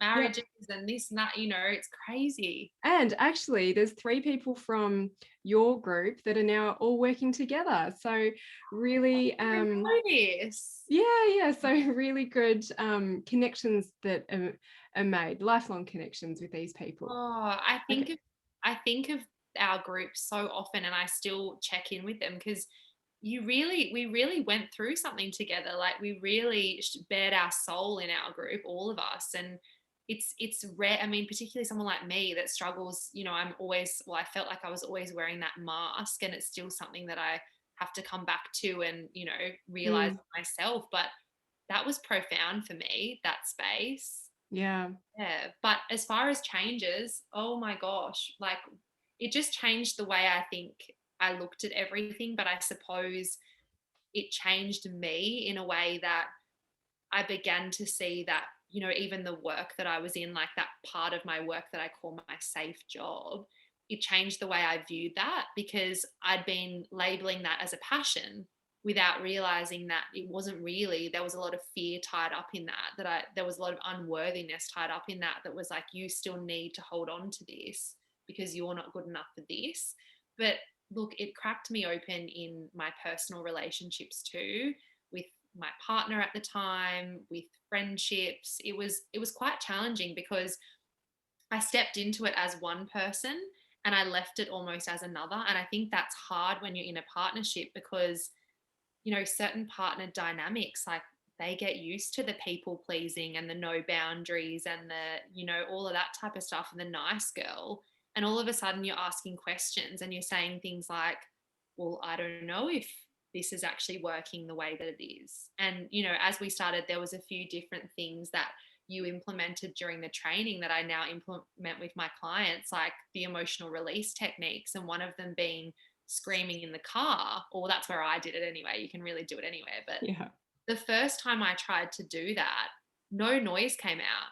marriages and this and that, it's crazy. And actually, there's 3 people from your group that are now all working together. So really, yeah. So really good connections that are made, lifelong connections with these people. Oh, I think I think of our group so often, and I still check in with them because we really went through something together. Like we really bared our soul in our group, all of us. And it's rare. I mean, particularly someone like me that struggles, I'm always, well, I felt like I was always wearing that mask, and it's still something that I have to come back to and, realize Mm, myself. But that was profound for me, that space. yeah. Yeah. But as far as changes, oh my gosh, like it just changed the way I think I looked at everything. But I suppose it changed me in a way that I began to see that, even the work that I was in, like that part of my work that I call my safe job, it changed the way I viewed that, because I'd been labeling that as a passion without realizing that it wasn't really. There was a lot of fear tied up in there was a lot of unworthiness tied up in that was like, you still need to hold on to this because you're not good enough for this. But look, it cracked me open in my personal relationships too, with my partner at the time, with friendships. It was quite challenging because I stepped into it as one person and I left it almost as another. And I think that's hard when you're in a partnership because, certain partner dynamics, like they get used to the people pleasing and the no boundaries and all of that type of stuff and the nice girl. And all of a sudden you're asking questions and you're saying things like, well, I don't know if this is actually working the way that it is. And, as we started, there was a few different things that you implemented during the training that I now implement with my clients, like the emotional release techniques, and one of them being screaming in the car, or that's where I did it anyway. You can really do it anywhere. But Yeah. the first time I tried to do that, no noise came out.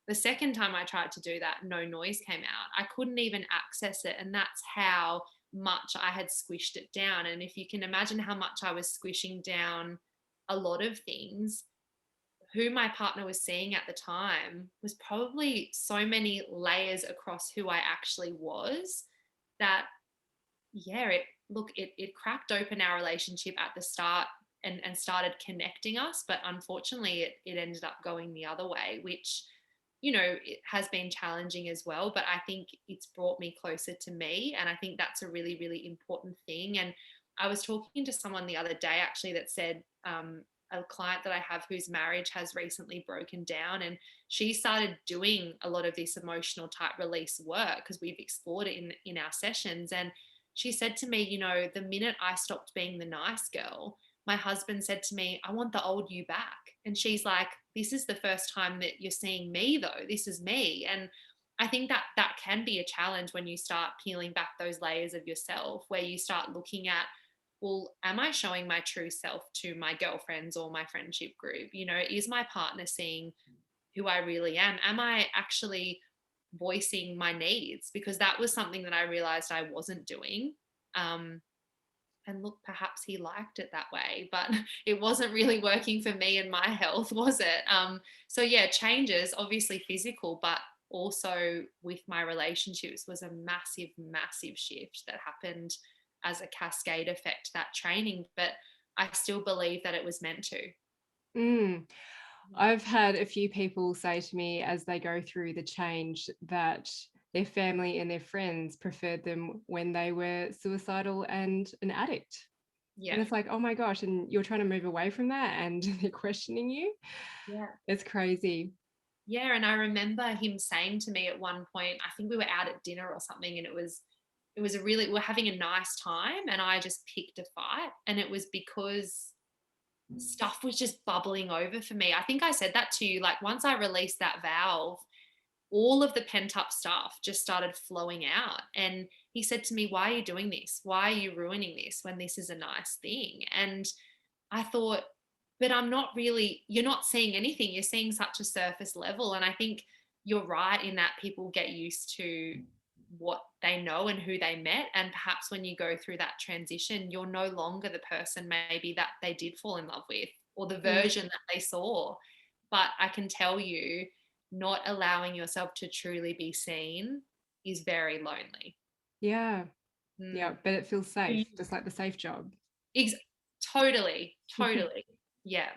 The second time I tried to do that, no noise came out. I couldn't even access it. And that's how much I had squished it down. And if you can imagine how much I was squishing down a lot of things, who my partner was seeing at the time was probably so many layers across who I actually was that, yeah, it cracked open our relationship at the start and started connecting us. But unfortunately, it ended up going the other way, which, it has been challenging as well. But I think it's brought me closer to me. And I think that's a really, really important thing. And I was talking to someone the other day actually that said, a client that I have whose marriage has recently broken down, and she started doing a lot of this emotional type release work because we've explored it in our sessions. And she said to me, the minute I stopped being the nice girl, my husband said to me, I want the old you back. And she's like, this is the first time that you're seeing me though. This is me. And I think that can be a challenge when you start peeling back those layers of yourself, where you start looking at, well, am I showing my true self to my girlfriends or my friendship group? Is my partner seeing who I really am? Am I actually voicing my needs? Because that was something that I realized I wasn't doing. And look, perhaps he liked it that way, but it wasn't really working for me and my health, was it? So yeah, changes, obviously physical, but also with my relationships was a massive, massive shift that happened as a cascade effect, that training. But I still believe that it was meant to. Mm. I've had a few people say to me as they go through the change that their family and their friends preferred them when they were suicidal and an addict. Yeah. And it's like, oh my gosh, and you're trying to move away from that and they're questioning you. Yeah. It's crazy. Yeah. And I remember him saying to me at one point, I think we were out at dinner or something, and we were having a nice time, and I just picked a fight. And it was because stuff was just bubbling over for me. I think I said that to you. Like once I released that valve, all of the pent up stuff just started flowing out. And he said to me, why are you doing this? Why are you ruining this when this is a nice thing? And I thought, but you're not seeing anything. You're seeing such a surface level. And I think you're right in that people get used to what they know and who they met. And perhaps when you go through that transition, you're no longer the person maybe that they did fall in love with, or the Mm. version that they saw. But I can tell you, not allowing yourself to truly be seen is very lonely. Yeah. Yeah. Mm. But it feels safe, just like the safe job. Ex- Totally, totally. Yeah.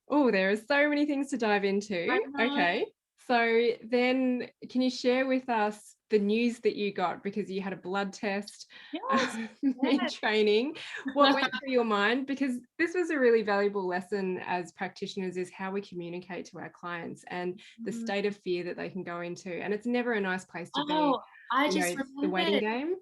Oh, there are so many things to dive I into. know. Okay. So then can you share with us the news that you got because you had a blood test Yes. in Yes. training? What went through your mind? Because this was a really valuable lesson as practitioners, is how we communicate to our clients and the Mhm. state of fear that they can go into. And it's never a nice place to be. Oh, I You know, just it's the waiting remembered. game.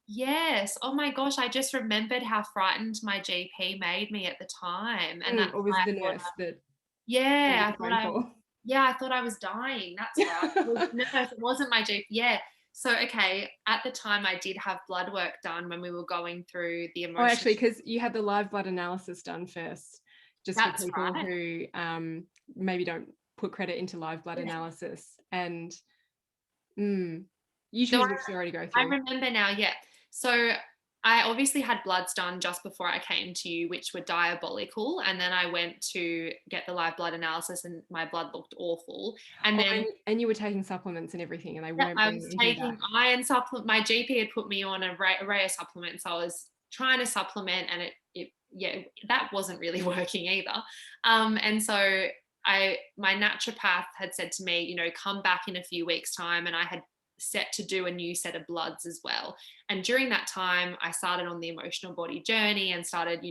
Yes. Oh my gosh, I just remembered how frightened my GP made me at the time, and that's Or was why it I the thought, nurse that made yeah, the phone call? I thought I was dying. That's right. It was the nurse, it wasn't my GP. Yeah. So, okay, at the time I did have blood work done when we were going through the Oh, emotional. actually, because you had the live blood analysis done first, just for That's people right. who maybe don't put credit into live blood Yeah. analysis. And you So choose which story to go I through. remember now, yeah. So I obviously had bloods done just before I came to you, which were diabolical. And then I went to get the live blood analysis and my blood looked awful. And Oh, then and you were taking supplements and everything, and they yeah, weren't I bringing was anything taking back. iron supplement. My GP had put me on a array of supplements. I was trying to supplement, and yeah, that wasn't really working either. And so my naturopath had said to me, come back in a few weeks' time, and I had set to do a new set of bloods as well. And during that time, I started on the emotional body journey and started,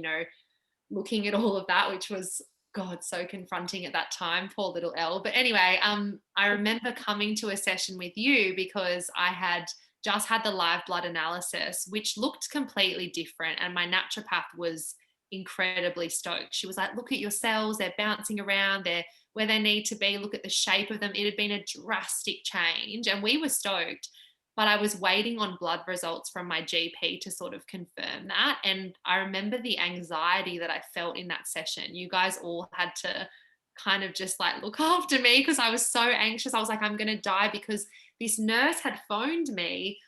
looking at all of that, which was God so confronting at that time, poor little Elle. But anyway, I remember coming to a session with you because I had just had the live blood analysis, which looked completely different, and my naturopath was incredibly stoked. She was like, "Look at your cells; they're bouncing around. They're where they need to be. Look at the shape of them." It had been a drastic change, and we were stoked, but I was waiting on blood results from my GP to sort of confirm that. And I remember the anxiety that I felt in that session. You guys all had to kind of just like look after me because I was so anxious. I was like, I'm going to die because this nurse had phoned me.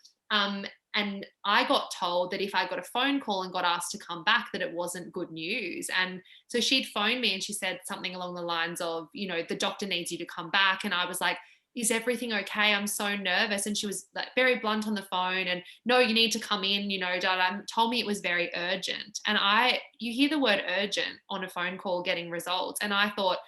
And I got told that if I got a phone call and got asked to come back, that it wasn't good news. And so she'd phoned me and she said something along the lines of, the doctor needs you to come back. And I was like, is everything okay? I'm so nervous. And she was like very blunt on the phone and no, you need to come in, told me it was very urgent. And you hear the word urgent on a phone call getting results. And I thought,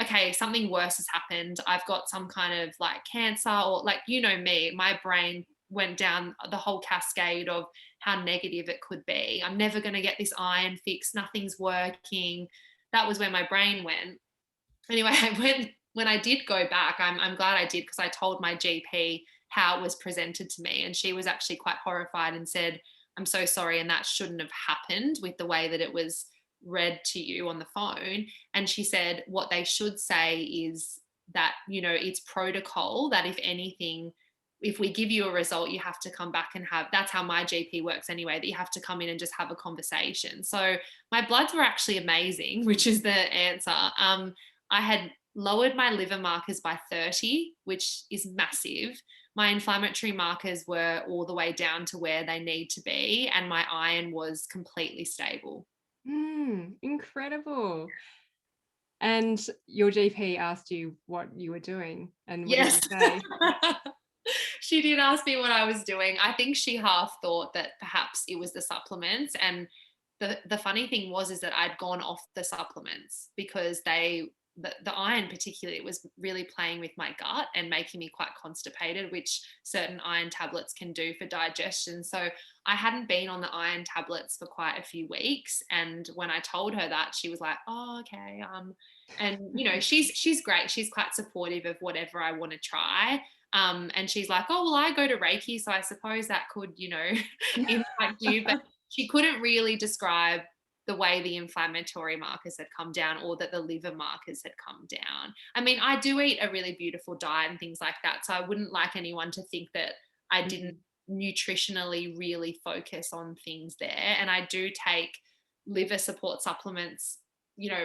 okay, something worse has happened. I've got some kind of like cancer or like, me, my brain went down the whole cascade of how negative it could be. I'm never going to get this iron fixed. Nothing's working. That was where my brain went. Anyway, when I did go back, I'm glad I did because I told my GP how it was presented to me, and she was actually quite horrified and said, "I'm so sorry, and that shouldn't have happened with the way that it was read to you on the phone." And she said, "What they should say is that it's protocol that if anything." If we give you a result, you have to come back and that's how my GP works anyway, that you have to come in and just have a conversation. So my bloods were actually amazing, which is the answer. I had lowered my liver markers by 30, which is massive. My inflammatory markers were all the way down to where they need to be, and my iron was completely stable. Incredible. And your GP asked you what you were doing, and what did Yes. you say? She did ask me what I was doing. I think she half thought that perhaps it was the supplements. And the funny thing was is that I'd gone off the supplements because the iron particularly was really playing with my gut and making me quite constipated, which certain iron tablets can do for digestion. So I hadn't been on the iron tablets for quite a few weeks. And when I told her that, she was like, "Oh, okay." And she's great. She's quite supportive of whatever I want to try. And she's like, "Oh, well, I go to Reiki, so I suppose that could, impact you." But she couldn't really describe the way the inflammatory markers had come down or that the liver markers had come down. I mean, I do eat a really beautiful diet and things like that. So I wouldn't like anyone to think that I didn't nutritionally really focus on things there. And I do take liver support supplements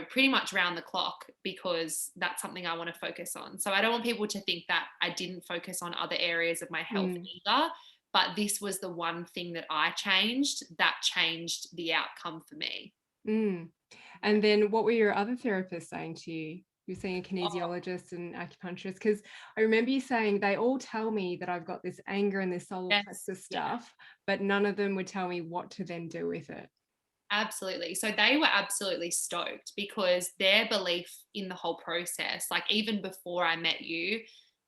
pretty much round the clock because that's something I want to focus on. So I don't want people to think that I didn't focus on other areas of my health either. But this was the one thing that I changed that changed the outcome for me. And then what were your other therapists saying to you? You're seeing a Oh, kinesiologist and acupuncturist, because I remember you saying they all tell me that I've got this anger and this solar yes. plexus Yeah. stuff, but none of them would tell me what to then do with it. Absolutely. So they were absolutely stoked because their belief in the whole process, like even before I met you,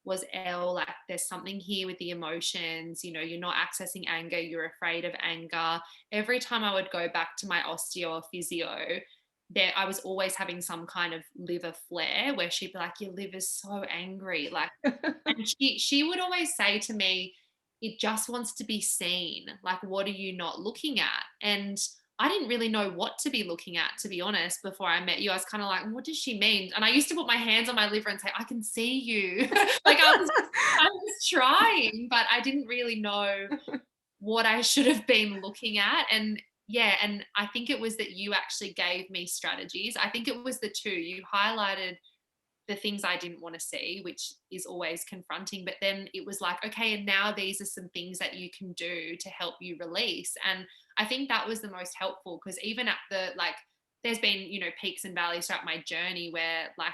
was Elle, like there's something here with the emotions, you know, you're not accessing anger, you're afraid of anger. Every time I would go back to my osteo or physio, there I was always having some kind of liver flare where she'd be like, your liver's so angry. Like, and she would always say to me, it just wants to be seen. Like, what are you not looking at? And I didn't really know what to be looking at, to be honest, before I met you. I was kind of like, what does she mean? And I used to put my hands on my liver and say, I can see you. Like I was trying, but I didn't really know what I should have been looking at. And yeah, and I think it was that you actually gave me strategies. I think it was the two. You highlighted the things I didn't want to see, which is always confronting. But then it was like, okay, and now these are some things that you can do to help you release. And I think that was the most helpful because even at the like, there's been, you know, peaks and valleys throughout my journey where like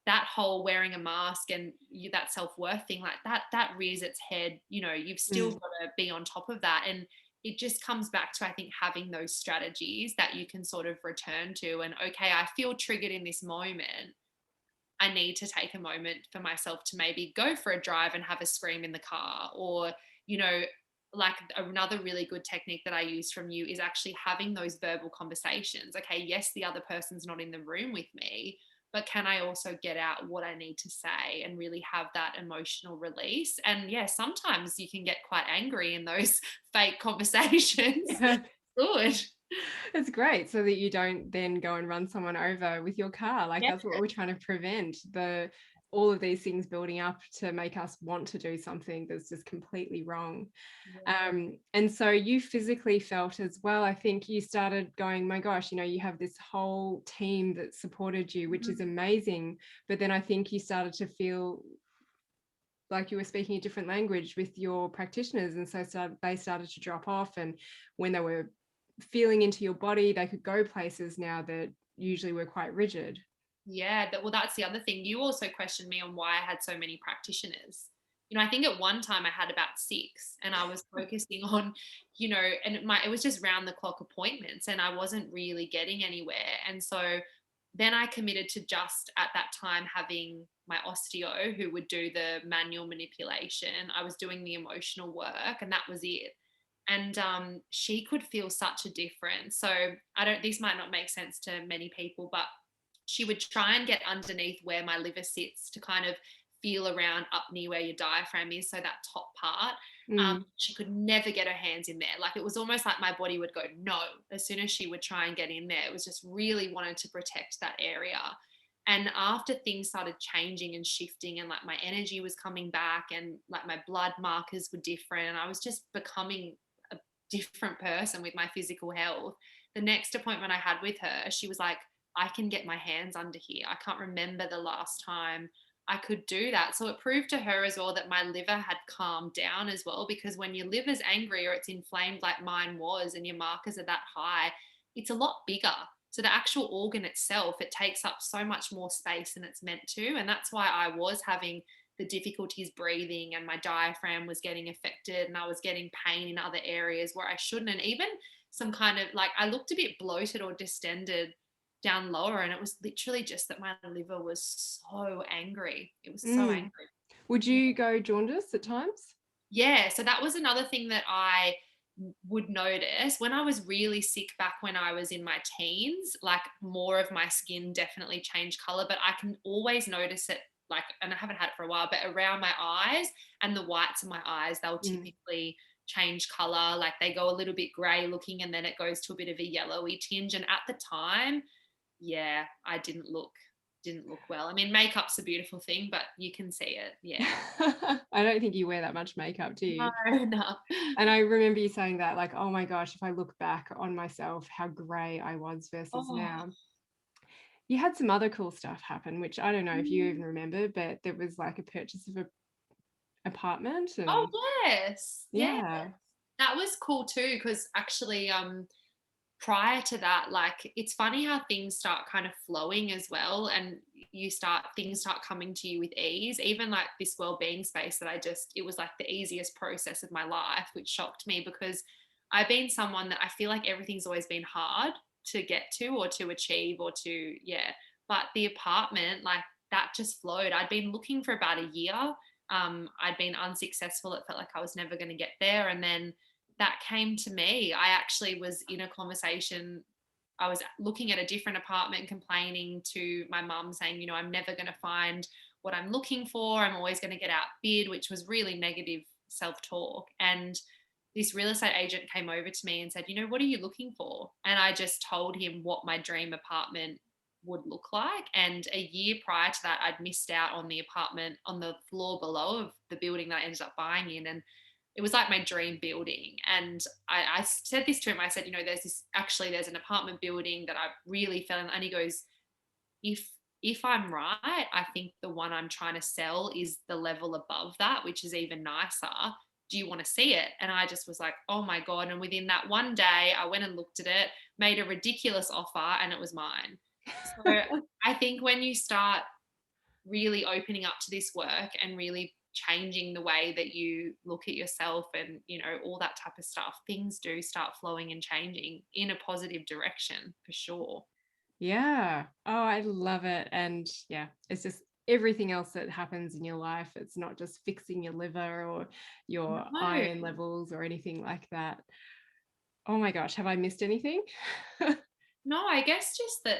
that whole wearing a mask and you, that self-worth thing, like that rears its head. You know, you've still Mm. got to be on top of that. And it just comes back to, I think, having those strategies that you can sort of return to. And okay, I feel triggered in this moment. I need to take a moment for myself to maybe go for a drive and have a scream in the car. Or, you know, like another really good technique that I use from you is actually having those verbal conversations. Okay, yes, the other person's not in the room with me, but can I also get out what I need to say and really have that emotional release? And yeah, sometimes you can get quite angry in those fake conversations. Yeah. Good. It's great so that you don't then go and run someone over with your car. Like Yeah. that's what we're trying to prevent. All of these things building up to make us want to do something that's just completely wrong. And so you physically felt as well. I think you started going, my gosh, you know, you have this whole team that supported you, which is amazing. But then I think you started to feel like you were speaking a different language with your practitioners. And so they started to drop off. And when they were feeling into your body, they could go places now that usually were quite rigid. Yeah, well, that's the other thing. You also questioned me on why I had so many practitioners. You know, I think at one time I had about six, and I was focusing on, you know, and it was just round the clock appointments, and I wasn't really getting anywhere. And so then I committed to just at that time having my osteo who would do the manual manipulation. I was doing the emotional work, and that was it. And she could feel such a difference. So I don't. This might not make sense to many people, but she would try and get underneath where my liver sits to kind of feel around up near where your diaphragm is, so that top part. Mm. She could never get her hands in there. Like it was almost like my body would go no as soon as she would try and get in there. It was just really wanted to protect that area. And after things started changing and shifting, and like my energy was coming back, and like my blood markers were different, and I was just becoming a different person with my physical health. The next appointment I had with her, she was like, I can get my hands under here. I can't remember the last time I could do that. So it proved to her as well that my liver had calmed down as well, because when your liver's angry or it's inflamed like mine was and your markers are that high, it's a lot bigger. So the actual organ itself, it takes up so much more space than it's meant to. And that's why I was having the difficulties breathing, and my diaphragm was getting affected, and I was getting pain in other areas where I shouldn't. And even some kind of like I looked a bit bloated or distended down lower, and it was literally just that my liver was so angry. It was so Mm. angry. Would you go jaundice at times? Yeah, so that was another thing that I would notice when I was really sick back when I was in my teens. Like more of my skin definitely changed color, but I can always notice it, like, and I haven't had it for a while, but around my eyes and the whites of my eyes, they'll Mm. typically change color. Like they go a little bit gray looking, and then it goes to a bit of a yellowy tinge. And at the time, yeah, I didn't look well. I mean, makeup's a beautiful thing, but you can see it. Yeah. I don't think you wear that much makeup, do No, you? no. And I remember you saying that, like, oh my gosh, if I look back on myself, how grey I was versus Oh. now. You had some other cool stuff happen, which I don't know if you Mm. even remember, but there was like a purchase of an apartment Oh and yes. Yeah. yeah. That was cool too, because actually prior to that, like it's funny how things start kind of flowing as well, and things start coming to you with ease. Even like this well-being space that it was like the easiest process of my life, which shocked me because I've been someone that I feel like everything's always been hard to get to or to achieve or to, yeah. But the apartment, like that just flowed. I'd been looking for about a year. I'd been unsuccessful. It felt like I was never going to get there. And then that came to me. I actually was in a conversation. I was looking at a different apartment, complaining to my mum, saying, you know, I'm never going to find what I'm looking for. I'm always going to get outbid, which was really negative self-talk. And this real estate agent came over to me and said, you know, what are you looking for? And I just told him what my dream apartment would look like. And a year prior to that, I'd missed out on the apartment on the floor below of the building that I ended up buying in. And it was like my dream building. And I said this to him. I said, you know, there's an apartment building that I really fell in. And he goes, if I'm right, I think the one I'm trying to sell is the level above that, which is even nicer. Do you want to see it? And I just was like, oh my God. And within that one day, I went and looked at it, made a ridiculous offer, and it was mine. So I think when you start really opening up to this work and really changing the way that you look at yourself and, you know, all that type of stuff, things do start flowing and changing in a positive direction for sure. Yeah. Oh, I love it. And yeah, it's just everything else that happens in your life. It's not just fixing your liver or your No. iron levels or anything like that. Oh my gosh, have I missed anything? No, I guess just that,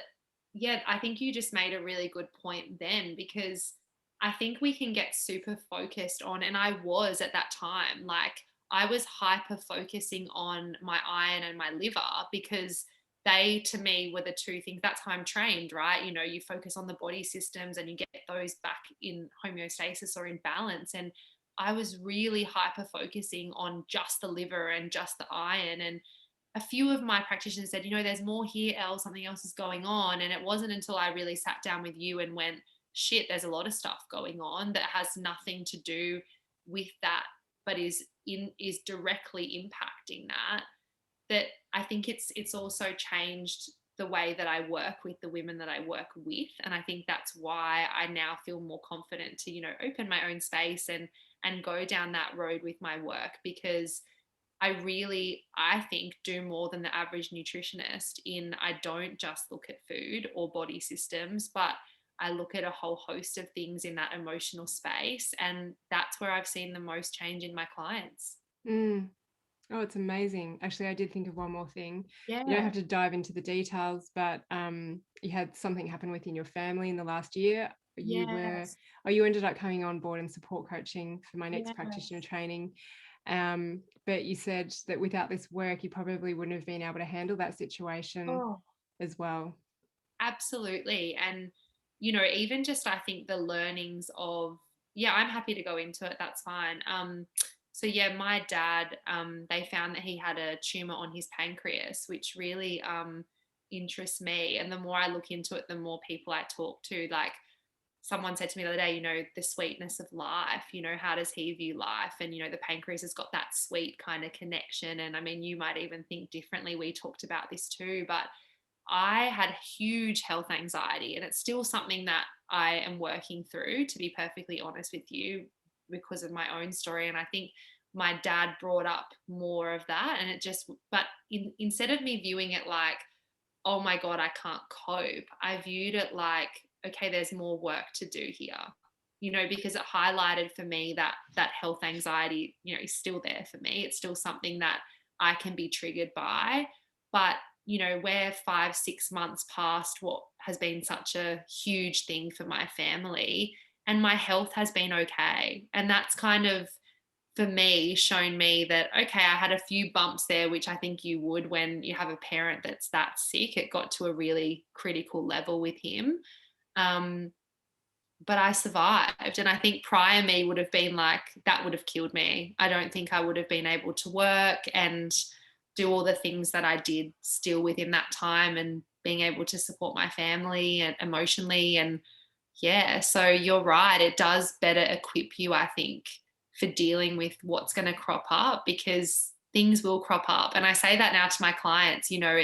yeah, I think you just made a really good point then, because I think we can get super focused on, and I was at that time, like I was hyper focusing on my iron and my liver because they to me were the two things. That's how I'm trained, right? You know, you focus on the body systems and you get those back in homeostasis or in balance. And I was really hyper focusing on just the liver and just the iron. And a few of my practitioners said, you know, there's more here, Elle, something else is going on. And it wasn't until I really sat down with you and went, shit, there's a lot of stuff going on that has nothing to do with that, but is directly impacting that. That I think it's also changed the way that I work with the women that I work with. And I think that's why I now feel more confident to, you know, open my own space and go down that road with my work, because I think, do more than the average nutritionist in I don't just look at food or body systems, but I look at a whole host of things in that emotional space. And that's where I've seen the most change in my clients. Mm. Oh, it's amazing. Actually, I did think of one more thing. You don't Yeah. have to dive into the details, but you had something happen within your family in the last year. Yes. You ended up coming on board and support coaching for my next practitioner Yes. training. But you said that without this work, you probably wouldn't have been able to handle that situation Oh, as well. absolutely. And, you know, even just I think the learnings of, yeah, I'm happy to go into it. That's fine. So yeah, my dad, they found that he had a tumor on his pancreas, which really interests me. And the more I look into it, the more people I talk to, like someone said to me the other day, you know, the sweetness of life, you know, how does he view life? And, you know, the pancreas has got that sweet kind of connection. And I mean, you might even think differently. We talked about this too, but I had huge health anxiety, and it's still something that I am working through, to be perfectly honest with you, because of my own story. And I think my dad brought up more of that. And it just, but instead of me viewing it like, oh my God, I can't cope, I viewed it like, okay, there's more work to do here. You know, because it highlighted for me that health anxiety, you know, is still there for me. It's still something that I can be triggered by. But you know, we're 5-6 months past what has been such a huge thing for my family, and my health has been okay. And that's kind of, for me, shown me that, okay, I had a few bumps there, which I think you would when you have a parent that's that sick. It got to a really critical level with him. Um, but I survived. And I think prior me would have been like, that would have killed me. I don't think I would have been able to work and do all the things that I did still within that time, and being able to support my family and emotionally. And yeah, so you're right. It does better equip you, I think, for dealing with what's going to crop up, because things will crop up. And I say that now to my clients, you know,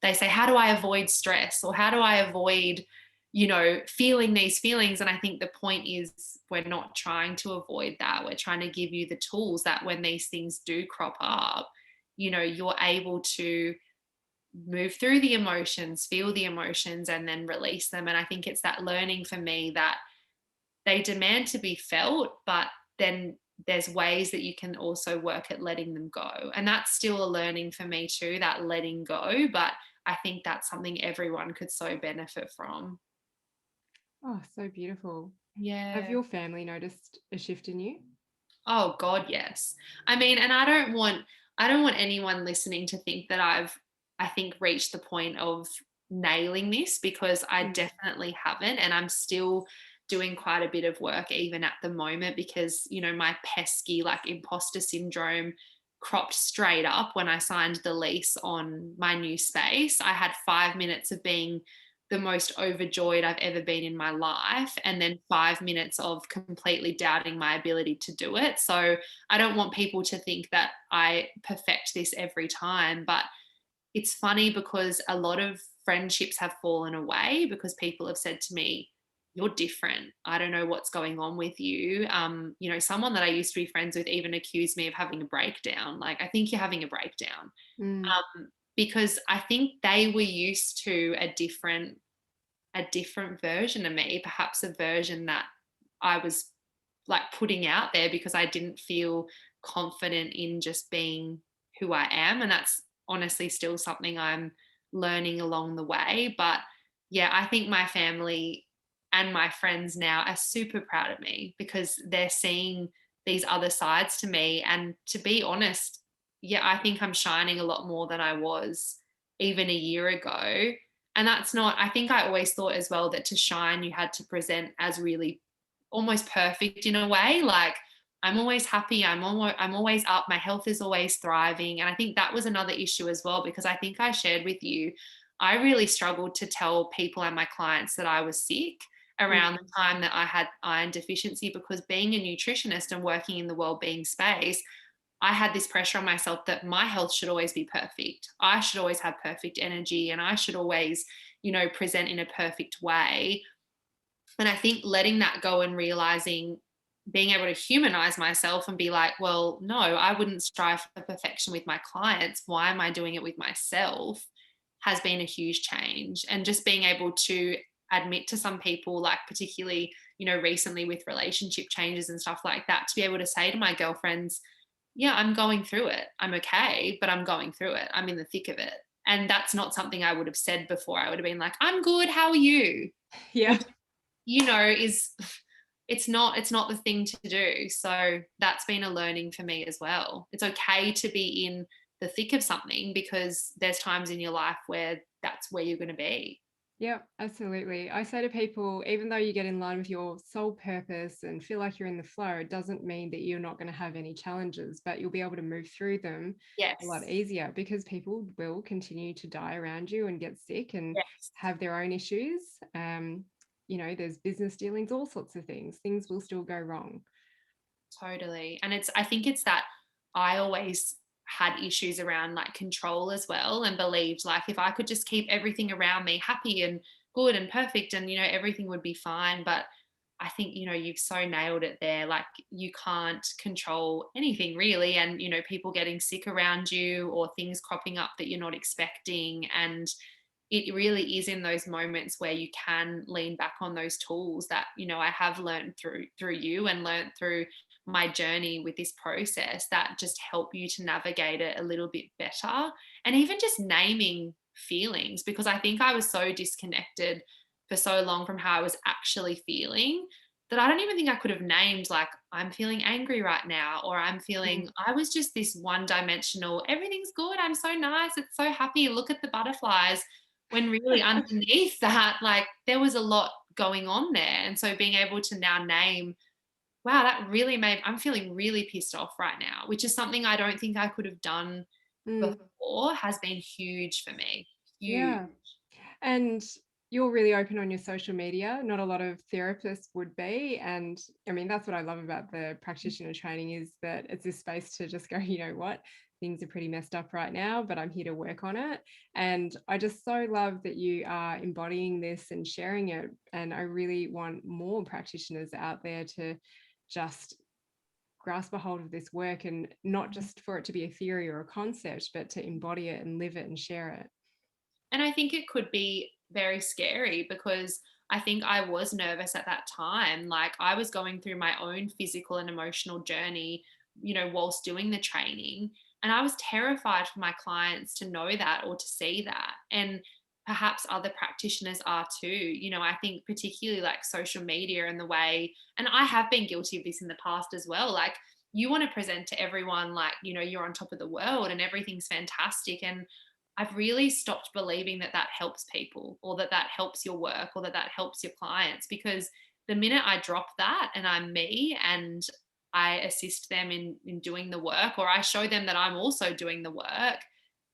they say, how do I avoid stress, or how do I avoid, you know, feeling these feelings? And I think the point is, we're not trying to avoid that. We're trying to give you the tools that when these things do crop up, you're able to move through the emotions, feel the emotions, and then release them. And I think it's that learning for me that they demand to be felt, but then there's ways that you can also work at letting them go. And that's still a learning for me too, that letting go. But I think that's something everyone could so benefit from. Oh, so beautiful. Have Yeah. your family noticed a shift in you? Oh God, yes. I mean, and I don't want anyone listening to think that I think reached the point of nailing this, because I Mm. definitely haven't, and I'm still doing quite a bit of work even at the moment, because my pesky like imposter syndrome cropped straight up when I signed the lease on my new space. I had 5 minutes of being the most overjoyed I've ever been in my life, and then 5 minutes of completely doubting my ability to do it. So I don't want people to think that I perfect this every time, but it's funny because a lot of friendships have fallen away because people have said to me, "You're different. I don't know what's going on with you." Someone that I used to be friends with even accused me of having a breakdown. Like, I think you're having a breakdown. Mm. Because I think they were used to a different version of me, perhaps a version that I was like putting out there because I didn't feel confident in just being who I am. And that's honestly still something I'm learning along the way. But yeah, I think my family and my friends now are super proud of me because they're seeing these other sides to me. And to be honest, yeah, I think I'm shining a lot more than I was even a year ago. And that's not, I think I always thought as well that to shine, you had to present as really almost perfect in a way. Like, I'm always happy. I'm always up. My health is always thriving. And I think that was another issue as well, because I think I shared with you, I really struggled to tell people and my clients that I was sick Mm. around the time that I had iron deficiency, because being a nutritionist and working in the well-being space, I had this pressure on myself that my health should always be perfect. I should always have perfect energy, and I should always, present in a perfect way. And I think letting that go and realizing, being able to humanize myself and be like, well, no, I wouldn't strive for perfection with my clients. Why am I doing it with myself? Has been a huge change. And just being able to admit to some people, like particularly, recently with relationship changes and stuff like that, to be able to say to my girlfriends, yeah, I'm going through it. I'm okay, but I'm going through it. I'm in the thick of it. And that's not something I would have said before. I would have been like, I'm good. How are you? Yeah. Which, is it's not the thing to do. So that's been a learning for me as well. It's okay to be in the thick of something, because there's times in your life where that's where you're going to be. Yeah, absolutely. I say to people, even though you get in line with your sole purpose and feel like you're in the flow, it doesn't mean that you're not going to have any challenges, but you'll be able to move through them a lot Yes. easier because people will continue to die around you and get sick and Yes. have their own issues. There's business dealings, all sorts of things. Things will still go wrong. Totally. And I think it's that I always had issues around like control as well, and believed like if I could just keep everything around me happy and good and perfect, and everything would be fine. But I think you've so nailed it there. Like, you can't control anything really, and people getting sick around you or things cropping up that you're not expecting. And it really is in those moments where you can lean back on those tools that I have learned through you and learned through my journey with this process, that just help you to navigate it a little bit better. And even just naming feelings, because I think I was so disconnected for so long from how I was actually feeling, that I don't even think I could have named, like, I'm feeling angry right now, or I'm feeling, Mm. I was just this one dimensional, everything's good, I'm so nice, it's so happy, look at the butterflies, when really underneath that, like, there was a lot going on there. And so being able to now name, wow, that really made, I'm feeling really pissed off right now, which is something I don't think I could have done Mm. before, has been huge for me. Huge. Yeah. And you're really open on your social media. Not a lot of therapists would be. And I mean, that's what I love about the practitioner training is that it's a space to just go, you know what, things are pretty messed up right now, but I'm here to work on it. And I just so love that you are embodying this and sharing it. And I really want more practitioners out there to just grasp a hold of this work, and not just for it to be a theory or a concept, but to embody it and live it and share it. And I think it could be very scary because I think I was nervous at that time. Like I was going through my own physical and emotional journey, whilst doing the training. And I was terrified for my clients to know that or to see that. And perhaps other practitioners are too. I think particularly like social media and the way, and I have been guilty of this in the past as well. Like you want to present to everyone like, you're on top of the world and everything's fantastic. And I've really stopped believing that that helps people or that that helps your work or that that helps your clients, because the minute I drop that and I'm me and I assist them in doing the work, or I show them that I'm also doing the work,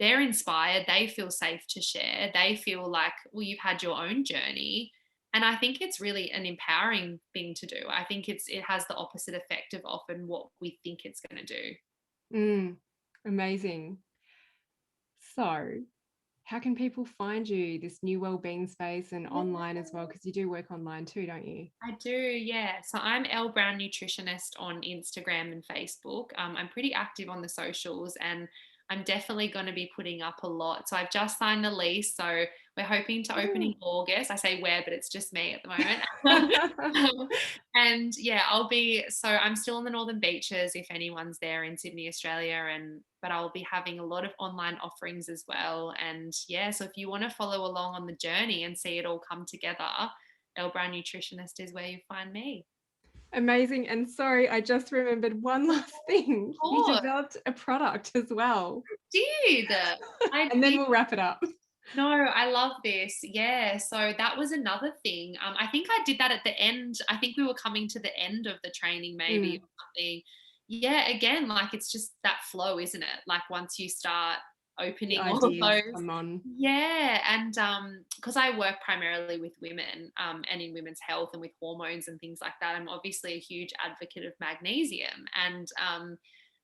they're inspired. They feel safe to share. They feel like, well, you've had your own journey. And I think it's really an empowering thing to do. I think it has the opposite effect of often what we think it's going to do. Amazing. So how can people find you, this new wellbeing space, and online as well? Because you do work online too, don't you? I do, yeah. So I'm Elle Brown Nutritionist on Instagram and Facebook. I'm pretty active on the socials, and I'm definitely going to be putting up a lot. So I've just signed the lease. So we're hoping to open in August. I say we're, but it's just me at the moment. And yeah, I'm still on the Northern Beaches if anyone's there in Sydney, Australia. But I'll be having a lot of online offerings as well. And yeah, so if you want to follow along on the journey and see it all come together, Elle Brown Nutritionist is where you find me. Amazing. And sorry, I just remembered one last thing. You developed a product as well. And then we'll wrap it up. No, I love this. Yeah. So that was another thing. I think I did that at the end. I think we were coming to the end of the training, maybe or something. Yeah. Again, like it's just that flow, isn't it? Like once you start opening all of those. Come on. Yeah. And because I work primarily with women and in women's health and with hormones and things like that, I'm obviously a huge advocate of magnesium. And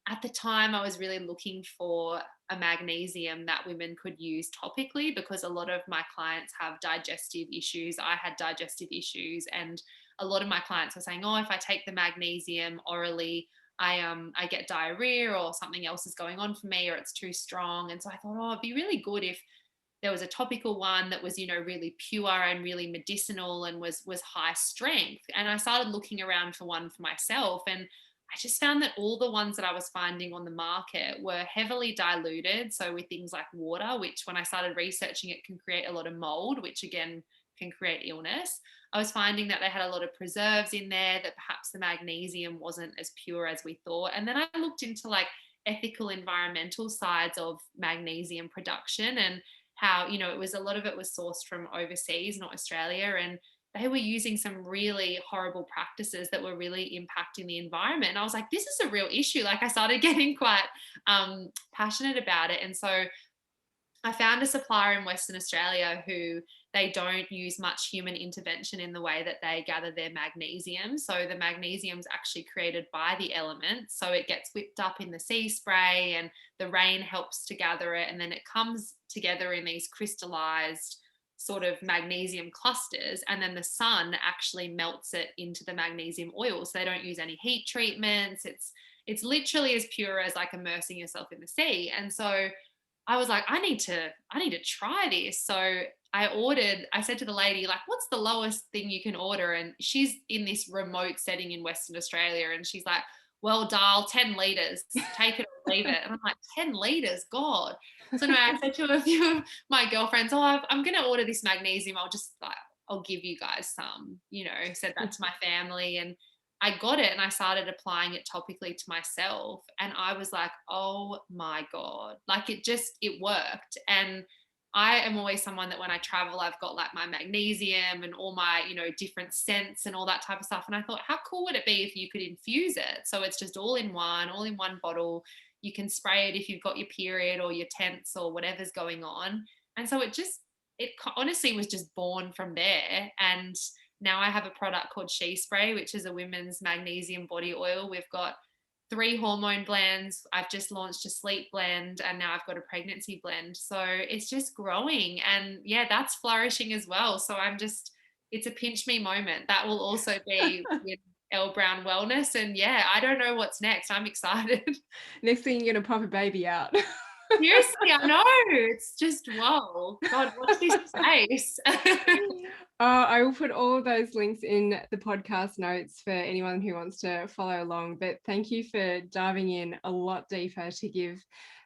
at the time, I was really looking for a magnesium that women could use topically, because a lot of my clients have digestive issues. I had digestive issues, and a lot of my clients were saying, "Oh, if I take the magnesium orally, I get diarrhea or something else is going on for me, or it's too strong." And so I thought, oh, it'd be really good if there was a topical one that was, really pure and really medicinal and was high strength. And I started looking around for one for myself, and I just found that all the ones that I was finding on the market were heavily diluted. So with things like water, which when I started researching it can create a lot of mold, which again can create illness. I was finding that they had a lot of preserves in there, that perhaps the magnesium wasn't as pure as we thought. And then I looked into like ethical environmental sides of magnesium production, and how, a lot of it was sourced from overseas, not Australia. And they were using some really horrible practices that were really impacting the environment. And I was like, this is a real issue. Like I started getting quite passionate about it. And so I found a supplier in Western Australia who they don't use much human intervention in the way that they gather their magnesium. So the magnesium is actually created by the elements. So it gets whipped up in the sea spray and the rain helps to gather it. And then it comes together in these crystallized sort of magnesium clusters. And then the sun actually melts it into the magnesium oil. So they don't use any heat treatments. It's literally as pure as like immersing yourself in the sea. And so I was like, I need to try this. So I said to the lady, like, what's the lowest thing you can order? And she's in this remote setting in Western Australia. And she's like, well, dial 10 litres, take it or leave it. And I'm like, 10 litres, God. So anyway, I said to a few of my girlfriends, oh, I'm going to order this magnesium. I'll give you guys some, said that to my family. And I got it and I started applying it topically to myself. And I was like, oh my God, like it worked. And I am always someone that when I travel, I've got like my magnesium and all my, different scents and all that type of stuff. And I thought, how cool would it be if you could infuse it? So it's just all in one bottle. You can spray it if you've got your period or your tense or whatever's going on. And so it honestly was just born from there. And now I have a product called She Spray, which is a women's magnesium body oil. We've got 3 hormone blends. I've just launched a sleep blend, and now I've got a pregnancy blend. So it's just growing, and yeah, that's flourishing as well. So it's a pinch me moment. That will also be with Elle Brown Wellness. And yeah, I don't know what's next. I'm excited. Next thing you're going to pop a baby out. Seriously, I know. It's just, whoa. God, watch this space. I will put all of those links in the podcast notes for anyone who wants to follow along. But thank you for diving in a lot deeper to give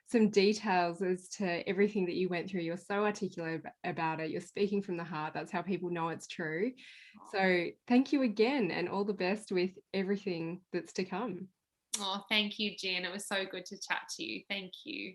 some details as to everything that you went through. You're so articulate about it. You're speaking from the heart. That's how people know it's true. So thank you again, and all the best with everything that's to come. Oh, thank you, Jen. It was so good to chat to you. Thank you.